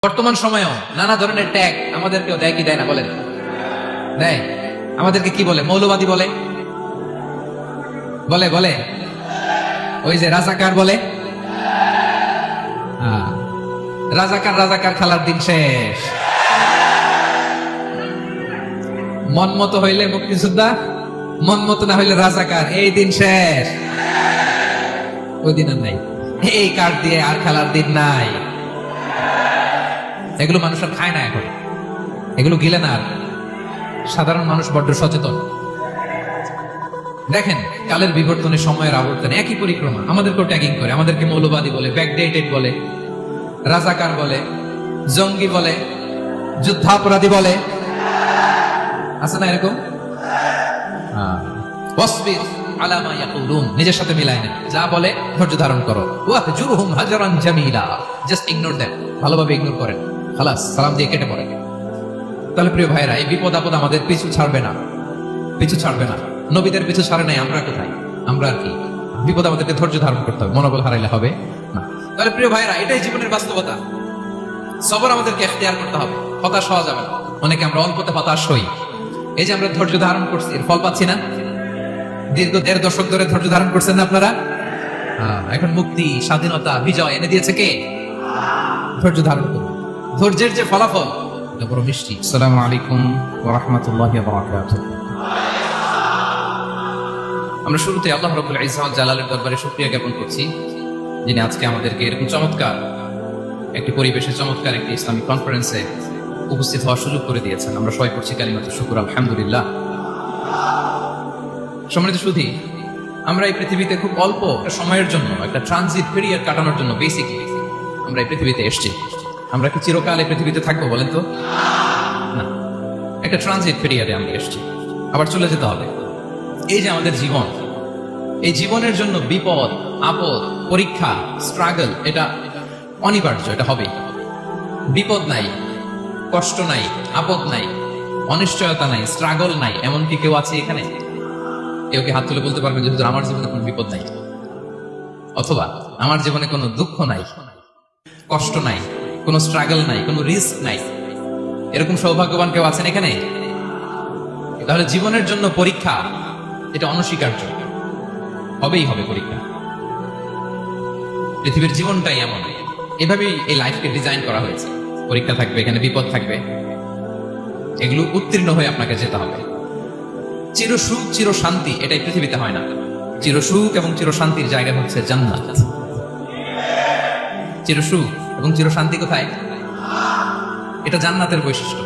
বর্তমান সময়েও নানা ধরনের ট্যাগ আমাদেরকেও দেয় কি দেয় না বলেন? দেয়। আমাদেরকে কি বলে? মৌলবাদী বলে, বলে বলে ওই যে রাজাকার বলে। রাজাকার রাজাকার খেলার দিন শেষ। মন মতো হইলে মুক্তিযোদ্ধা, মন মতো না হইলে রাজাকার, এই দিন শেষ। ওই দিন আর নাই, এই কার্ড দিয়ে আর খেলার দিন নাই। এগুলো মানুষ আর খায় না এখন, এগুলো গিলে না আর। সাধারণ মানুষ বড্ড সচেতন। দেখেন কালের বিবর্তনে, সময়ের আবর্তনে একই পরিক্রমা আমাদেরকেও ট্যাগিং করে। আমাদেরকে মৌলবাদী বলে, ব্যাকডেটেড বলে, রাজাকার বলে, জঙ্গি বলে, যুদ্ধাপরাধী বলে। আছে না এরকম? ওয়াসবির আলা মা ইয়াকুলুন, নিজের সাথে মিলায় না, যা বলে ধৈর্য ধারণ করো। ওয়াহজুরহুম হাজরান জামিলা, জাস্ট ইগনোর দেম, ভালোভাবে ইগনোর করেন, খালাস, সালাম দিয়ে কেটে পড়েন। তাহলে প্রিয় ভাইরা, এই বিপদ আপদ আমাদের পিছু ছাড়বে না, পিছু ছাড়বে না। নবীদের পিছু ছাড়ে নাই, আমরা কোথায়? আমরা আর কি? বিপদ আমাদেরকে ধৈর্য ধারণ করতে হবে, মনোবল হারাইলে হবে না। তাহলে প্রিয় ভাইরা, এটাই জীবনের বাস্তবতা। সবর আমাদেরকে এখতিয়ার করতে হবে, হতাশ হওয়া যাবে না। অনেকে আমরা অল্পতে হতাশ হই। এই যে আমরা ধৈর্য ধারণ করছি, এর ফল পাচ্ছি না? দীর্ঘ 1.5 দশক ধরে ধৈর্য ধারণ করছেন না আপনারা? এখন মুক্তি, স্বাধীনতা, বিজয় এনে দিয়েছে কে? ধৈর্য ধারণ করুন। ধৈর্যের যে ফলাফল, এটা বড় মিষ্টি। আসসালামু আলাইকুম ওয়া রাহমাতুল্লাহি ওয়া বারাকাতুহু। আমরা শুরুতে আল্লাহ রাব্বুল ইজ্জত ওয়াল জালালের দরবারে শুকরিয়া জ্ঞাপন করছি, যিনি আজকে আমাদেরকে এরকম চমৎকার একটি পরিবেশে, চমৎকার একটি ইসলামিক কনফারেন্সে উপস্থিত হওয়ার সুযোগ করে দিয়েছেন। আমরা সবাই করছি কালিমাতুশ শুকর, আলহামদুলিল্লাহ। সম্মানিত সুধী, আমরা এই পৃথিবীতে খুব অল্প সময়ের জন্য, একটা ট্রানজিট পিরিয়ড কাটানোর জন্য বেসিকলি আমরা এই পৃথিবীতে এসেছি। আমরা কি চিরকাল এই পৃথিবীতে থাকবো বলেন তো? না, একটা ট্রানজিট পিরিয়ডে আমরা এসেছি, আবার চলে যেতে হবে। এই যে আমাদের জীবন, এই জীবনের জন্য বিপদ আপদ, পরীক্ষা, স্ট্রাগল, এটা অনিবার্য, এটা হবেই। বিপদ নাই, কষ্ট নাই, আপদ নাই, অনিশ্চয়তা নাই, স্ট্রাগল নাই, এমনকি কেউ আছে এখানে? কেউ কি হাত তুলে বলতে পারবেন যে আমার জীবনে কোনো বিপদ নাই, অথবা আমার জীবনে কোনো দুঃখ নাই, কষ্ট নাই, কোনো স্ট্রাগল নাই, কোনো রিস্ক নাই? এরকম সৌভাগ্যবান কেউ আছেন এখানে? তাহলে জীবনের জন্য পরীক্ষা, এটা অনস্বীকার্য, হবেই হবে পরীক্ষা। পৃথিবীর জীবনটাই এমন, এভাবেই এই লাইফকে ডিজাইন করা হয়েছে। পরীক্ষা থাকবে, এখানে বিপদ থাকবে, এগুলো উত্তীর্ণ হয়ে আপনাকে যেতে হবে। চির সুখ, চির শান্তি, এটাই পৃথিবীতে হয় না। চির সুখ এবং চির শান্তির জায়গা হচ্ছে জান্নাত। চির সুখ এবং চির শান্তি কোথায়? এটা জান্নাতের বৈশিষ্ট্য।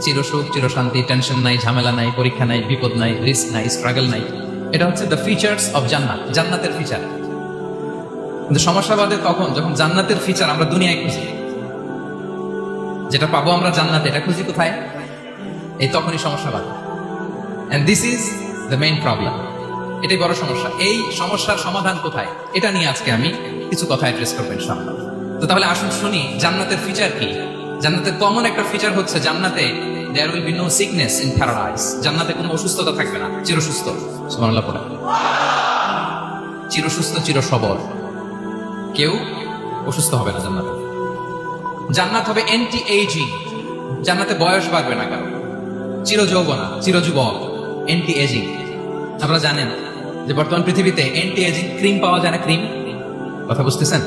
চির সুখ, চির শান্তি, টেনশন নাই, ঝামেলা নাই, পরীক্ষা নাই, বিপদ নাই, রিস্ক নাই, স্ট্রাগল নাই, এটা হচ্ছে দ্য ফিচার্স অফ জান্নাত, জান্নাতের ফিচার। কিন্তু সমস্যা বাদে তখন যখন জান্নাতের ফিচার আমরা দুনিয়ায় খুঁজি, যেটা পাবো আমরা জান্নাতে, এটা খুঁজি কোথায়? এই তখনই সমস্যা বাদে। And this is the main problem. এটাই বড় সমস্যা। এই সমস্যার সমাধান কোথায়, এটা নিয়ে আজকে আমি কিছু কথা অ্যাড্রেস করবো ইনশাআল্লাহ। তো তাহলে আসুন শুনি জান্নাতের ফিচার কি। জান্নাতের কমন একটা ফিচার হচ্ছে জান্নাতে there will be no sickness in paradise. জান্নাতে কোনো অসুস্থতা থাকবে না, চিরসুস্থ। সুবহানাল্লাহ পড়া। চিরসুস্থ, চির সবল, কেউ অসুস্থ হবে না জান্নাতে। জান্নাত হবে অ্যান্টি এজিং, জান্নাতে বয়স বাড়বে না কারো। চির যৌবনা, চির যুবক, অ্যান্টি এজিং। আপনারা জানেন যে বর্তমান পৃথিবীতে অ্যান্টি এজিং ক্রিম পাওয়া যায় না? ক্রিম, কথা বুঝতেছেন?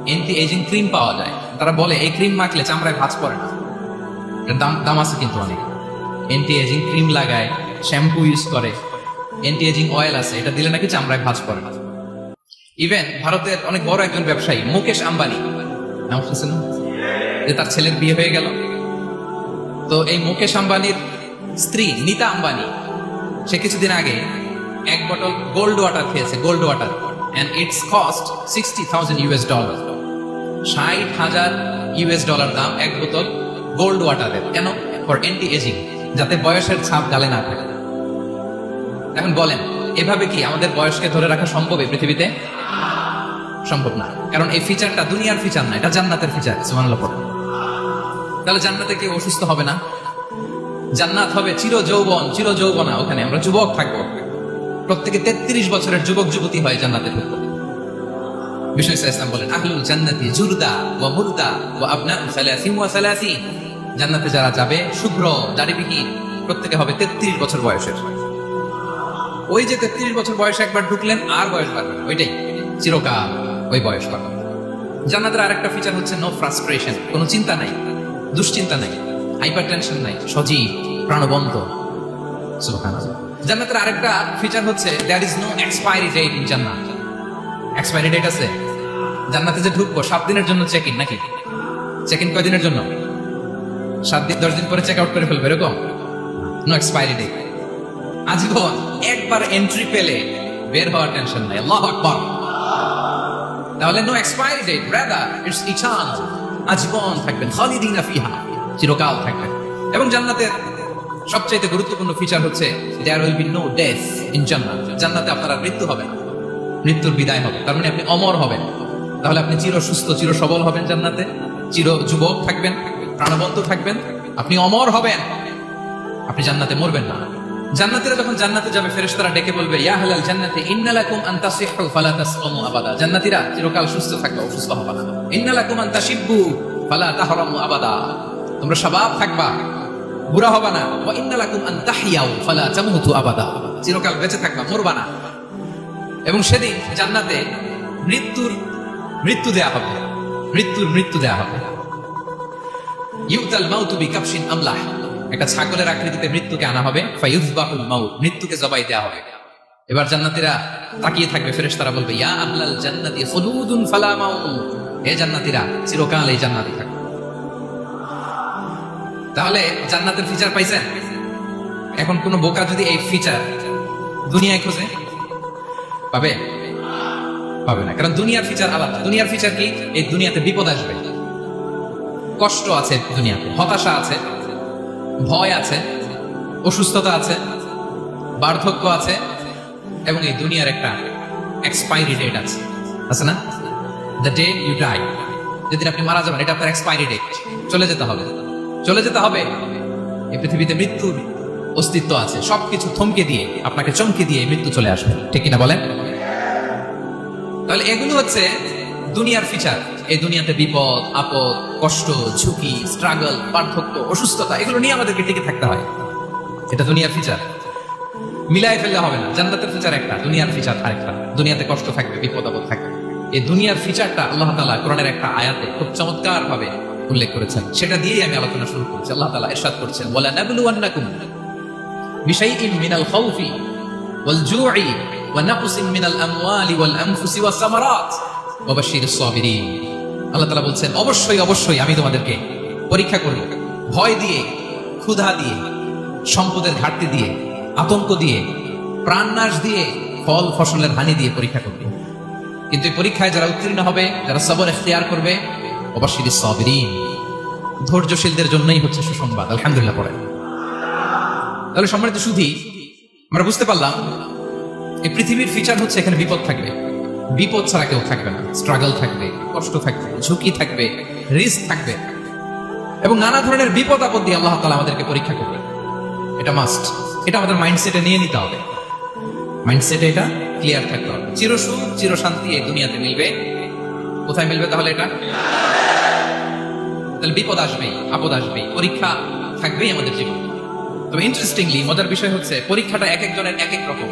অ্যান্টি এজিং ক্রিম পাওয়া যায়। তারা বলে এই ক্রিম মাখলে চামড়ায় ভাঁজ পড়ে না। এর দাম আছে কিন্তু অনেক। অ্যান্টি এজিং ক্রিম লাগায়, শ্যাম্পু ইউজ করে, অ্যান্টি এজিং অয়েল আছে, এটা দিলে নাকি চামড়ায় ভাঁজ পড়ে না। ইভেন ভারতের অনেক বড় একজন ব্যবসায়ী মুকেশ আম্বানি, নাম শুনছেন না? যে তার ছেলের বিয়ে হয়ে গেল, তো এই মুকেশ আম্বানির স্ত্রী নীতা আম্বানি, সে কিছুদিন আগে 1 বটল গোল্ড ওয়াটার খেয়েছে, gold water, and its cost $60,000। $60,000 দাম 1 বোতল গোল্ড ওয়াটারের। কেন? ফর অ্যান্টি এজিং, যাতে বয়সের ছাপ গালে না থাকে। এখন বলেন, এভাবে কি আমাদের বয়সকে ধরে রাখা সম্ভব এই পৃথিবীতে? সম্ভব না, কারণ এই ফিচারটা দুনিয়ার ফিচার না, এটা জান্নাতের ফিচার। সুবহানাল্লাহ পড়ো। তাহলে জান্নাতে কেউ অসুস্থ হবে না। জান্নাত হবে চির যৌবন, চির যৌবনা, ওখানে আমরা যুবক থাকবো। প্রত্যেকে 33 বছরের যুবক যুবতী হয় জান্নাতে ঢুকবো। বিষ্ণু ইসলাম বলেন, আহলুল জান্নাতি জুরদা ওয়া মুরদা ওয়া আবনাউ সালাসিন ওয়া সালাসিন। জান্নাতে যারা যাবে শুভ্র দাড়িবিহীন, প্রত্যেকে হবে 33 বছর বয়সের। ওই যে 33 বছর বয়সে একবার ঢুকলেন আর বয়স বাড়বে না, ওইটাই চিরকাল ওই বয়স বাড়বে। জান্নাতের আরেকটা ফিচার হচ্ছে নো ফ্রাস্ট্রেশন, কোনো চিন্তা নাই, দুশ্চিন্তা নাই, হাইপার টেনশন নাই, সজীব প্রাণবন্ত। সুবহানাল্লাহ। জান্নাতের আরেকটা ফিচার হচ্ছে there is no expiry date in Jannat. Expiry date আছে? জান্নাতে যে ঢুকবো 7 দিনের জন্য চেক ইন, নাকি চেক ইন কয় দিনের জন্য? 7 দিন 10 দিন পরে চেক আউট করে ফেলবে, এরকম? নো এক্সপায়ারি ডেট, আজীবন। একবার এন্ট্রি পেলে বের হওয়ার টেনশন নাই। আল্লাহু আকবার। তাহলে no expiry date, rather it's eternal, আজীবন থাকবেন, খালিদিনা ফিহা, চিরকাল থাকবেন। এবং জান্নাতের সবচেয়ে গুরুত্বপূর্ণ ফিচার হচ্ছে there will be no death in Jannat. জান্নাতে আপনার আর মৃত্যু হবে না, মৃত্যুর বিদায় হবে। তার মানে আপনি অমর হবেন। তাহলে আপনি চির সুস্থ, চির সবল হবেন জান্নাতে, চির যুবক থাকবেন, প্রাণবন্ত থাকবেন, আপনি অমর হবেন, আপনি জান্নাতে মরবেন না। জান্নাতীরা যখন জান্নাতে যাবে, ফেরেশতারা ডেকে বলবে, ইয়া আহলাল জান্নাতি ইন্না লাকুম আন তাসিহু ফালা তাসকামু আবাদা। জান্নাতীরা চিরকাল সুস্থ থাকবে, অসুস্থ হবে না। ইন্না লাকুম আন তাশিব্বু ফালা তাহরামু আবাদা। তোমরা শাবাব থাকবা, বুড়া হবে না। ওয়া ইন্না লাকুম আন তাহইয়াউ ফালা তামুতু আবাদা। চিরকাল বেঁচে থাকবা, মরবা না। এবং সেদিন জান্নাতে মৃত্যু দেয়া হবে, মৃত্যু দেয়া হবে। ইউতাল মাউতু বিকাবশিন আমলাহ। একটা ছাগলের আকৃতিতে মৃত্যুকে আনা হবে। ফায়ুযবাহুল মাউত, মৃত্যুকে জবাই দেয়া হবে। এবার জান্নাতীরা তাকিয়ে থাকবে, ফেরেশতারা বলবে, ইয়া আহলাল জান্নাতি খুলুদুন ফালা মাউত। হে জান্নাতীরা, চিরকাল এই জান্নাতে থাকবে। তাহলে জান্নাতের ফিচার পাইছেন? এখন কোন বোকা যদি এই ফিচার দুনিয়ায় খোঁজে, পাবে? পাবে না, কারণ দুনিয়ার ফিচার আলাদা। দুনিয়ার ফিচার কি? এই দুনিয়াতে বিপদ আসবে, কষ্ট আছে দুনিয়াতে, হতাশা আছে, ভয় আছে, অসুস্থতা আছে, বার্ধক্য আছে, এবং এই দুনিয়ার একটা এক্সপায়ারি ডেট আছে, আছে না? দ্য ডে ইউ ডাই, যেদিন আপনি মারা যাবেন, এটা আপনার এক্সপায়ারি ডেট। চলে যেতে হবে, চলে যেতে হবে। এই পৃথিবীতে মৃত্যুর অস্তিত্ব আছে। সবকিছু থমকে দিয়ে, আপনাকে চমকে দিয়ে মৃত্যু চলে আসবে, ঠিক কিনা বলেন? তাহলে এগুলো হচ্ছে দুনিয়ার ফিচার। এই দুনিয়াতে বিপদ আপদ, কষ্ট, ঝুঁকি, স্ট্রাগল, পার্থক্য, অসুস্থতা, এগুলো নিয়ে আমাদেরকে টিকে থাকতে হয়। এটা দুনিয়ার ফিচার, মিলাই ফেললে হবে না। জান্নাতের ফিচার একটা, দুনিয়ার ফিচার আরেকটা। দুনিয়াতে কষ্ট থাকবে, বিপদ আপদ থাকবে। এই দুনিয়ার ফিচারটা আল্লাহ তাআলা কোরআনের একটা আয়াতে খুব চমৎকার ভাবে উল্লেখ করেছেন। সেটা দিয়েই আমি আলোচনা শুরু করছি। আল্লাহ তাআলা ইরশাদ করছেন, ওয়ালা নাবলুওয়ান্নাকুম বিশাইইন মিনাল খাউফি ওয়াল জু'i ওয়া নাকসিন মিনাল আমওয়ালি ওয়াল আনফুসি ওয়াস সামারাত ওয়া বাশশিরিস সাবিরিন। আল্লাহ তাআলা বলছেন, অবশ্যই আমি তোমাদেরকে পরীক্ষা করব, ভয় দিয়ে, ক্ষুধা দিয়ে, সম্পদের ঘাটতি দিয়ে, আতঙ্ক দিয়ে, প্রাণনাশ দিয়ে, ফল ফসলের হানি দিয়ে পরীক্ষা করব। কিন্তু এই পরীক্ষায় যারা উত্তীর্ণ হবে, যারা সবর ইখতিয়ার করবে, ওয়াবাশশিরিস সাবিরিন, ধৈর্যশীলদের জন্যই হচ্ছে সুসংবাদ। আলহামদুলিল্লাহ পড়ে। তাহলে সম্মানিত সুধী, আমরা বুঝতে পারলাম এই পৃথিবীর ফিচার হচ্ছে এখানে বিপদ থাকবে, বিপদ ছাড়া কেউ থাকবে না। স্ট্রাগল থাকবে, কষ্ট থাকবে, ঝুঁকি থাকবে, রিস্ক থাকবে, এবং নানা ধরনের বিপদ আপদ দিয়ে আল্লাহ তাআলা আমাদেরকে পরীক্ষা করবে। এটা মাস্ট, এটা আমাদের মাইন্ডসেটে নিয়ে নিতে হবে। মাইন্ডসেটে এটা ক্লিয়ার থাকতে হবে। চিরসুখ চিরশান্তি এই দুনিয়াতে মিলবে, কোথায় মিলবে তাহলে? এটা তাহলে বিপদ আসবেই, আপদ আসবেই, পরীক্ষা থাকবেই আমাদের জীবন। তবে ইন্টারেস্টিংলি মজার বিষয় হচ্ছে, পরীক্ষাটা এক একজনের এক এক রকম।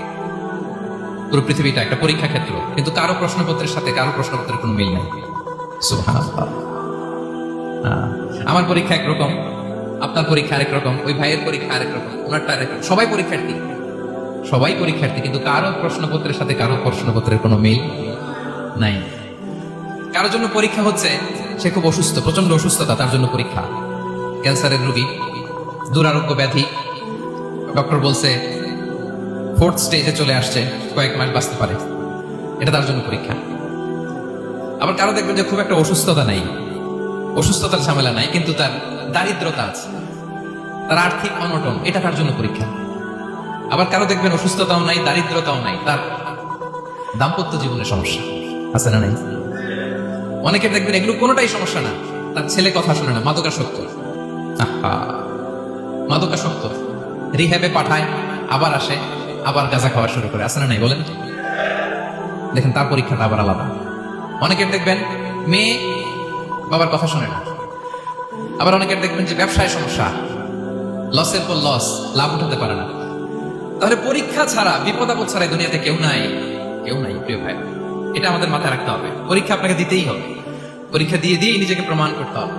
পুরো পৃথিবীটা একটা পরীক্ষা ক্ষেত্র, কিন্তু কারো প্রশ্নপত্রের সাথে কারো প্রশ্নপত্রের কোনো মিল নাই। সুবহানাল্লাহ। আমার পরীক্ষা একরকম, আপনার পরীক্ষা আরেক রকম, ওই ভাইয়ের পরীক্ষা আরেক রকম, ওনারটা আরেক রকম। সবাই পরীক্ষার্থী, কিন্তু কারো প্রশ্নপত্রের সাথে কারো প্রশ্নপত্রের কোনো মিল নাই। কারোর জন্য পরীক্ষা হচ্ছে সে খুব অসুস্থ, প্রচন্ড অসুস্থতা, তার জন্য পরীক্ষা। ক্যান্সারের রোগী, দুরারোগ্য ব্যাধি, ডক্টর বলছে 4th স্টেজে চলে আসছে, কয়েক মাস বাঁচতে পারে, এটা তার জন্য পরীক্ষা। আবার কারো দেখবেন যে খুব একটা অসুস্থতা নাই, অসুস্থতার ঝামেলা নাই, কিন্তু তার দারিদ্রতা আছে, তার আর্থিক অনটন, এটা তার জন্য পরীক্ষা। আবার কারো দেখবেন অসুস্থতাও নাই, দারিদ্রতাও নাই, তার দাম্পত্য জীবনে সমস্যা আছে না নাই? অনেকের দেখবেন এগুলো কোনোটাই সমস্যা না, তার ছেলে কথা শুনে না, মাদকাসক্ত। মাদকাসক্ত, রিহ্যাবে পাঠায়, আবার আসে, আবার গাঁজা খাওয়া শুরু করে, আছে না নাই বলেন? দেখেন তার পরীক্ষাটা আবার আলাদা। অনেকের দেখবেন মেয়ে বাবার কথা শোনে না, আবার অনেকের দেখবেন যে ব্যবসায় সমস্যা, লসের পর লস, লাভ উঠাতে পারে না। তাহলে পরীক্ষা ছাড়া, বিপদ আপদ ছাড়া এই দুনিয়াতে কেউ নাই, কেউ নাই প্রিয় ভাই। এটা আমাদের মাথায় রাখতে হবে। পরীক্ষা আপনাকে দিতেই হবে, পরীক্ষা দিয়ে দিয়ে নিজেকে প্রমাণ করতে হবে।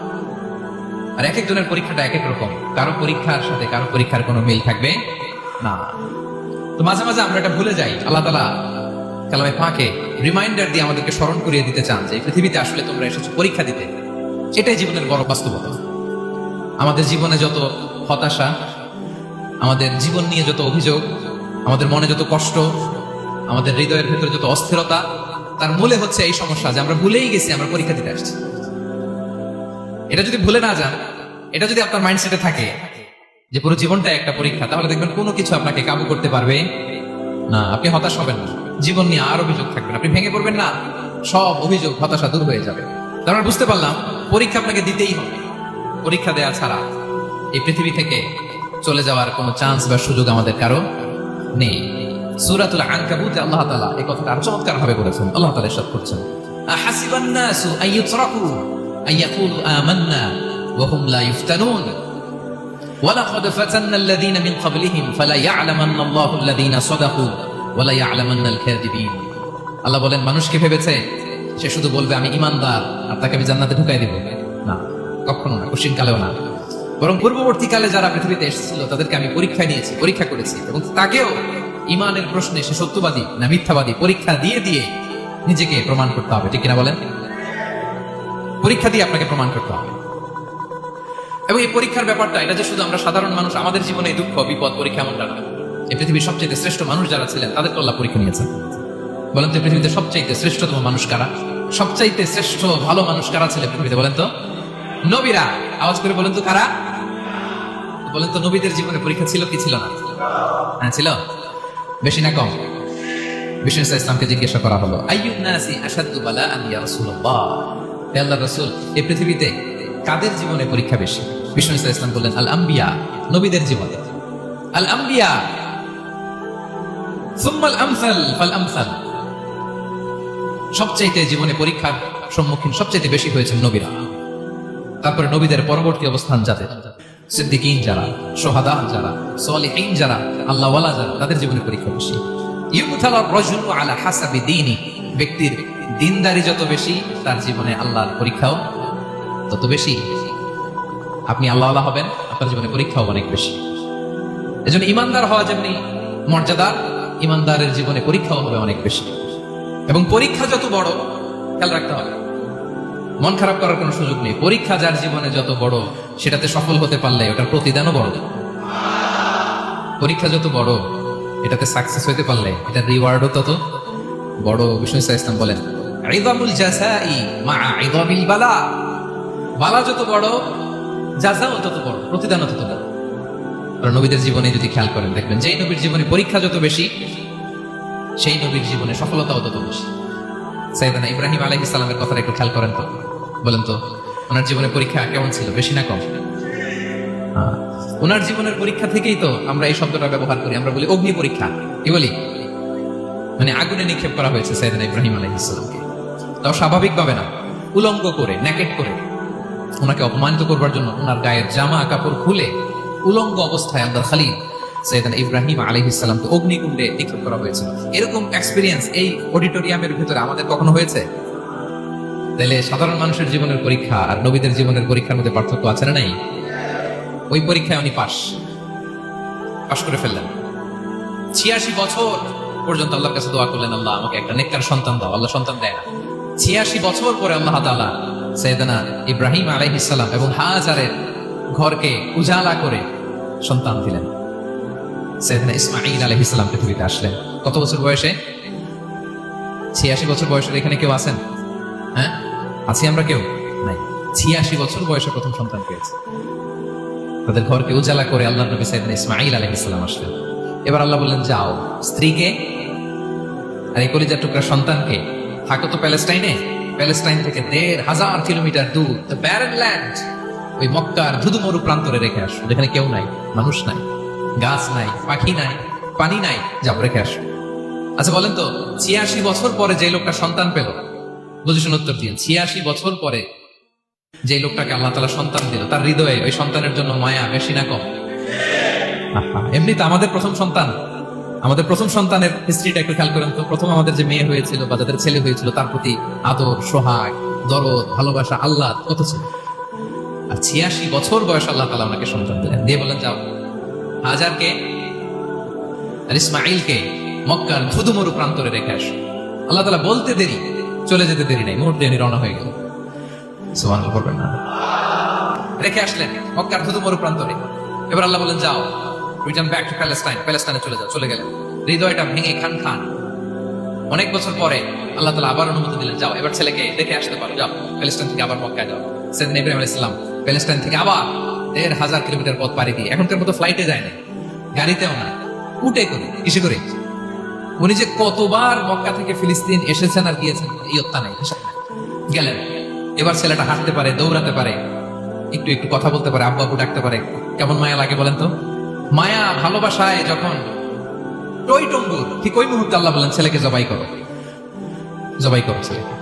আর এক একজনের পরীক্ষাটা এক এক রকম, কারো পরীক্ষার সাথে কারো পরীক্ষার কোনো মিল থাকবে না। তো মাঝে মাঝে আমরা এটা ভুলে যাই। আল্লাহ তাআলা কালামে পাকে রিমাইন্ডার দিয়ে আমাদেরকে স্মরণ করিয়ে দিতে চান যে এই পৃথিবীতে আসলে তোমরা এসেছো পরীক্ষা দিতে। এটাই জীবনের বড় বাস্তবতা। আমাদের জীবনে যত হতাশা, আমাদের জীবন নিয়ে যত অভিযোগ, আমাদের মনে যত কষ্ট, আমাদের হৃদয়ের ভেতরে যত অস্থিরতা, তার মূলে হচ্ছে এই সমস্যা যে আমরা ভুলেই গেছি আমরা পরীক্ষা দিতে আসছি। এটা যদি ভুলে না যান, এটা যদি আপনার মাইন্ডসেটে থাকে যে পুরো জীবনটা একটা পরীক্ষা, তাহলে দেখবেন কোনো কিছু আপনাকে কাবু করতে পারবে না। আপনি হতাশ হবেন না, জীবন নিয়ে আর অভিযোগ থাকবে না, আপনি ভেঙে পড়বেন না, সব অভিযোগ হতাশা দূর হয়ে যাবে। তার মানে বুঝতে পারলাম পরীক্ষা আপনাকে দিতেই হবে। পরীক্ষা দেয়া ছাড়া এই পৃথিবী থেকে চলে যাওয়ার কোনো চান্স বা সুযোগ আমাদের কারো নেই। সূরাতুল আনকাবুতে আল্লাহ তাআলা এই কথাটা আরো চমৎকার ভাবে বলেছেন। আল্লাহ তাআলা ইরশাদ করছেন, আহাসিবান নাসু আইয়ুতরাকু আইয়াকুলু আমান্না ওয়া হুম লা ইফতানুন ওয়ালাকাদ ফাতান্না আল্লাযীনা মিন ক্বাবলিহিম ফালা ইয়া'লামান্না আল্লাহু আল্লাযীনা সাদাকু ওয়া লা ইয়া'লামান্নাল কাযিবিন। আল্লাহ বলেন, মানুষ কি ভেবেছে সে শুধু বলবে আমি ঈমানদার আর তাকে আমি জান্নাতে ঢুকাই দেব? না, কখনো না, কোশ্চিন কালেও না। বরং পূর্ববর্তীকালে যারা পৃথিবীতে এসেছিল তাদেরকে আমি পরীক্ষা নিয়েছি, পরীক্ষা করেছি, এবং তাকেও ঈমানের প্রশ্নে সে সত্যবাদী না মিথ্যাবাদী পরীক্ষা দিয়ে দিয়ে নিজেকে প্রমাণ করতে হবে। ঠিক কিনা বলেন? পরীক্ষা দিয়ে আপনাকে প্রমাণ করতে হবে। এবং এই পরীক্ষার ব্যাপারটা, এটা যে শুধু আমরা সাধারণ মানুষ আমাদের জীবনে দুঃখ বিপদ পরীক্ষা এমনটা না। এই পৃথিবীর সবচেয়ে শ্রেষ্ঠ মানুষ যারা ছিলেন তাদেরকে আল্লাহ পরীক্ষা নিয়েছেন। বলেন তো পৃথিবীতে সবচাইতে শ্রেষ্ঠতম মানুষ কারা? সবচাইতে শ্রেষ্ঠ ভালো মানুষ কারা ছিলেন পৃথিবীতে? বলেন তো। নবীরা। আওয়াজ করে বলেন তো কারা? বলেন তো নবীদের জীবনে পরীক্ষা ছিল কি ছিল না? হ্যাঁ ছিল। বেশি না কম? বিষ্ণু ইসলামকে জিজ্ঞাসা করা হলো, আইয়ুন নাসি আশাদ্দু বালাআন ইয়া রাসূলুল্লাহ, হে আল্লাহর রাসূল, এই পৃথিবীতে কাদের জীবনে পরীক্ষা বেশি? বিষ্ণু ইসলাম বললেন, আল আম্বিয়া, নবীদের জীবনে। আল আম্বিয়া সুম্মাল আমসাল ফাল আমসাল, সবচাইতে জীবনে পরীক্ষার সম্মুখীন সবচাইতে বেশি হয়েছেন নবীরা। তারপরে নবীদের পরবর্তী অবস্থান যাদের, সিদ্দিকীন যারা, শুহাদা যারা, সালিহিন যারা, আল্লাহওয়ালা যারা, তাদের জীবনে পরীক্ষা বেশি। ইউবতালার রাজুলু আলা হাসাবি দীনি, ব্যক্তির দিনদারি যত বেশি তার জীবনে আল্লাহর পরীক্ষাও তত বেশি। আপনি আল্লাহওয়ালা হবেন, আপনার জীবনে পরীক্ষাও অনেক বেশি। এজন্য ইমানদার হওয়া যেমনি মর্যাদা, ইমানদারের জীবনে পরীক্ষাও হবে অনেক বেশি। এবং পরীক্ষা যত বড়, খেয়াল রাখতে হবে, মন খারাপ করার কোনো সুযোগ নেই। পরীক্ষা যার জীবনে যত বড়, সেটাতে সফল হতে পারলে ওটার প্রতিদানও বড়। পরীক্ষা যত বড়, এটাতে সাকসেস হতে পারলে এটার রিওয়ার্ডও তত বড়। বিষ্ণু ইসলাম বলেন, ইযামুল জাযাই মা'a ইযামিল বালা, বালা যত বড় জাযাও তত বড়, প্রতিদানও তত বড়। আর নবীদের জীবনে যদি খেয়াল করেন দেখবেন, যেই নবীর জীবনে পরীক্ষা যত বেশি সেই নবীর জীবনে সফলতাও তত বেশি। সাইয়েদনা ইব্রাহিম আলাইহিস সালামের কথাটা একটু খেয়াল করেন তো, বলেন তো ওনার জীবনে পরীক্ষা কেমন ছিল? বেশি না কম? ওনার জীবনের পরীক্ষা থেকেই তো আমরা এই শব্দটা ব্যবহার করি, আমরা বলি অগ্নি পরীক্ষা। কি বলি? মানে আগুনে নিক্ষেপ করা হয়েছে সাইয়েদনা ইব্রাহিম আলাইহিস সালামকে, তাও স্বাভাবিকভাবে না, উলঙ্গ করে, নেকেট করে ওনাকে অপমানিত করবার জন্য ওনার গায়ের জামা কাপড় খুলে উলঙ্গ অবস্থায় আল্লাহর খলিল সাইয়েদনা ইব্রাহিম আলাইহিস সালামকে অগ্নিকুণ্ডে নিক্ষেপ করা হয়েছিল। এরকম এক্সপেরিয়েন্স এই অডিটোরিয়ামের ভিতরে আমাদের কখনো হয়েছে? তাহলে সাধারণ মানুষের জীবনের পরীক্ষা আর নবীদের জীবনের পরীক্ষার মধ্যে পার্থক্য আছে না নাই? ওই পরীক্ষায় উনি পাশ করে ফেললেন। 86 বছর পর্যন্ত আল্লাহর কাছে দোয়া করলেন, আল্লাহ আমাকে একটা নেককার সন্তান দাও। আল্লাহ সন্তান দেয় না। 86 বছর পরে আল্লাহ তাআলা সাইয়েদনা ইব্রাহিম আলাইহিস সালাম এবং হাজারের ঘরকে উজালা করে সন্তান দিলেন। সাইয়েদনা ইসমাঈল আলাইহিস সালাম পৃথিবীতে আসলেন কত বছর বয়সে? 86 বছর বয়সের এখানে কেউ আছেন? হ্যাঁ, আছি আমরা? কেউ নাই। 86 বছর বয়সে প্রথম সন্তান পেয়েছে। তাদের ঘরকে উজালা করে আল্লাহর নবী সাইয়েদনা ইসমাঈল আলাইহিস সালাম আসলেন। এবার আল্লাহ বললেন, যাও স্ত্রীকে আর এই কলিজার টুকরা সন্তানকে, থাকো তো প্যালেস্টাইনে, প্যালেস্টাইন থেকে 1500 কিলোমিটার দূর দ্য ব্যারেন ল্যান্ড, ওই মক্কার ধুধুমরু প্রান্তরে রেখে আসো, যেখানে কেউ নাই, মানুষ নাই, গাছ নাই, পাখি নাই, পানি নাই, যাও রেখে আসো। আচ্ছা বলেন তো, 86 বছর পরে যে লোকটা সন্তান পেল, বুঝেছেন উত্তর দিয়ে 86 বছর পরে যে লোকটাকে আল্লাহ তাআলা সন্তান দিল, তার হৃদয়ে ওই সন্তানের জন্য মায়া বেশি না কম? এমনি তো আমাদের প্রথম সন্তানের হিস্ট্রিটা একটু খেয়াল করেন তো। প্রথম আমাদের যে মেয়ে হয়েছিল বা যাদের ছেলে হয়েছিল, তার প্রতি আদর, সোহাগ, দরদ, ভালোবাসা, আল্লাহ কত ছিল। আর 86 বছর বয়স আল্লাহ তাআলা ওনাকে সন্তান দিলেন, দিয়ে বলেন যাও হাজারকে আর ইসমাইলকে মক্কার ধুধুমরু প্রান্তরে রেখে আস। আল্লাহ তাআলা বলতে দেরি, চলে যেতে দেরি নাই, মুহূর্তে রওনা হয়ে গেল। সুবহানাল্লাহ বলবেন না? রেখে আসলেন মক্কার ধুধুমরু প্রান্তরে। এবার আল্লাহ বলেন যাও, রিটার্ন ব্যাক টু প্যালেস্টাইনে চলে যাও। চলে গেলেন, হৃদয়টা ভেঙে খান খান। অনেক বছর পরে আল্লাহ তাআলা আবার অনুমতি দিলেন, যাও এবার ছেলেকে দেখে আসতে পারো, যাও প্যালেস্টাইন থেকে আবার মক্কায় যাও। সাইয়েদনা ইব্রাহিম আলাইহিস সালাম প্যালেস্টাইন থেকে আবার ১,৫০০ কিলোমিটার পথ পাড়ি দিয়ে, এখনকার মতো ফ্লাইটে যায় না, গাড়িতেও না, উঠে করে, কিসে করে। উনি যে কতবার মক্কা থেকে ফিলিস্তিন এসেছেন আর গিয়েছেন এই হত্যা নাই, গেলেন। এবার ছেলেটা হাঁটতে পারে, দৌড়াতে পারে, একটু একটু কথা বলতে পারে, আব্বু আব্বু ডাকতে পারে। কেমন মায়া লাগে বলেন তো। মায়া ভালোবাসায় যখন টইটম্বুর, ঠিক ওই মুহূর্তে আল্লাহ বলেন ছেলেকে জবাই করো, জবাই করো ছেলেকে।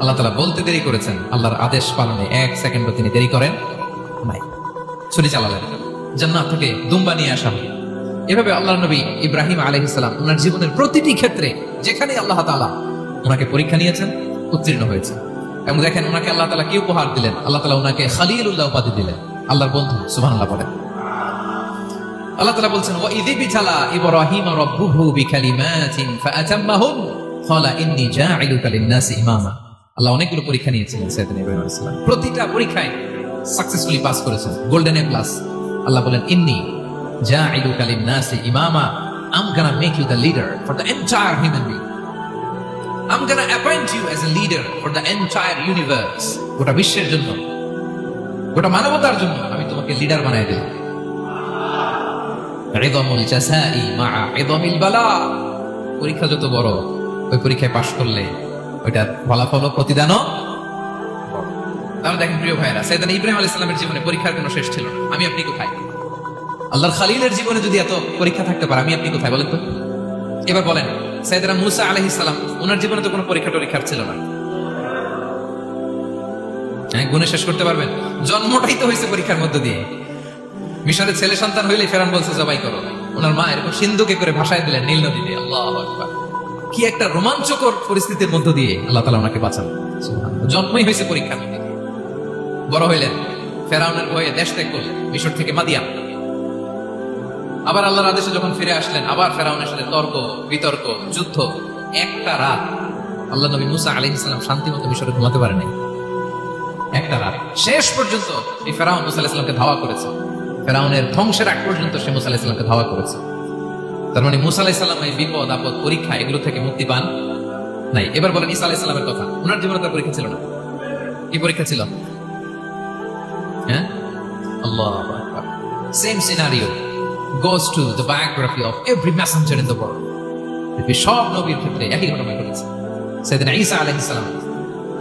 আল্লাহ তাআলা বলতে দেরি করেছেন, আল্লাহর আদেশ পালনে 1 সেকেন্ডও তিনি দেরি করেন নাই। ছুরি চালালেন, জান্নাত থেকে দুম্বা নিয়ে আসা হলো। এভাবে আল্লাহর নবী ইব্রাহিম আলাইহিস সালাম ওনার জীবনের প্রতিটি ক্ষেত্রে যেখানে আল্লাহ তাআলা ওনাকে পরীক্ষা নিয়েছেন, উত্তীর্ণ হয়েছেন। এবং দেখেন ওনাকে আল্লাহ তাআলা কি উপহার দিলেন, আল্লাহ তাআলা ওনাকে খলিলুল্লাহ উপাধি দিলেন, আল্লাহর বন্ধু। সুবহানাল্লাহ বলেন। আল্লাহ তাআলা বলছেন ওয়া ইযি বিতালা ইব্রাহিম রাব্বুহু বিকালিমাতিন ফাআতাম্মাহুন ক্বালা ইন্নী জাঈলুকা লিন-নাসি ইমামা। আল্লাহ অনেকগুলো পরীক্ষা নিয়েছিলেন সাইয়েদনা ইব্রাহিম আলাইহিস সালাম, প্রতিটা পরীক্ষায় সাকসেসফুলি পাস করেছেন, গোল্ডেন এ প্লাস। আল্লাহ বলেন ইন্নী জাঈলুকা লিন-নাসি ইমামা, I'm gonna make you the leader for the entire human being. I'm gonna appoint you as a leader for the entire universe. গোটা বিশ্বের জন্য, গোটা মানবতার জন্য আমি তোমাকে লিডার বানাই দিলাম। ইযমুল জাযাই মা'a ইযমিল বালা। পরীক্ষা যত বড়, ওই পরীক্ষায় পাশ করলে ওইটার ফলাফল ও প্রতিদানও বড়। তাহলে দেখেন প্রিয় ভাইরা, সাইয়েদনা ইব্রাহিম আলাইহিস সালামের জীবনে পরীক্ষার কোনো শেষ ছিল না। আমি আপনি কোথায়? আল্লাহর খলিলের জীবনে যদি এত পরীক্ষা থাকতে পারে, আমি আপনি কোথায় বলেন তো? এবার বলেন সাইয়েদনা মূসা আলাইহিস সালাম, ওনার জীবনে তো কোনো পরীক্ষার ছিল না। গুণে শেষ করতে পারবেন? জন্মটাই তো হয়েছে পরীক্ষার মধ্য দিয়ে। মিশরের ছেলে সন্তান হইলে ফেরাউন বলছে জবাই করো, ওনার মা এরকম সিন্ধুকে করে ভাসায় দিলেন নীল নদীতে। আল্লাহু আকবার, কি একটা রোমাঞ্চকর পরিস্থিতির মধ্য দিয়ে আল্লাহ তাআলা ওনাকে বাঁচান। জন্মই হয়েছে পরীক্ষার মধ্যে। বড় হইলেন, ফেরাউনের ভয়ে দেশ ত্যাগ করলেন, মিশর থেকে মাদিয়ান। আবার আল্লাহর আদেশে যখন ফিরে আসলেন, আবার ফেরাউনের সাথে তর্ক বিতর্ক, যুদ্ধ। একটা রাত আল্লাহ নবী মূসা আলাইহিস সালাম শান্তি মতো মিশরে ঘুমাতে পারেন নাই। একটা রাত শেষ পর্যন্ত এই ফেরাউন মূসা আলাইহিস সালামকে ধাওয়া করেছে। ফেরাউনের ধ্বংসের আগ পর্যন্ত সে মূসা আলাইহিস সালামকে ধাওয়া করেছে। তার মানে মূসা আলাইহিস সালাম এই বিপদ আপদ পরীক্ষা এগুলো থেকে মুক্তি পান নাই। এবার বলেন ঈসা আলাইহিস সালামের কথা, ওনার জীবনে তার পরীক্ষা ছিল না। কি পরীক্ষা ছিল? হ্যাঁ, আল্লাহু আকবার। Same scenario goes to the biography of every messenger in the world. সব নবীর ক্ষেত্রে একই ঘটনা ঘটেছে। সাইয়েদনা ঈসা আলাইহিস সালাম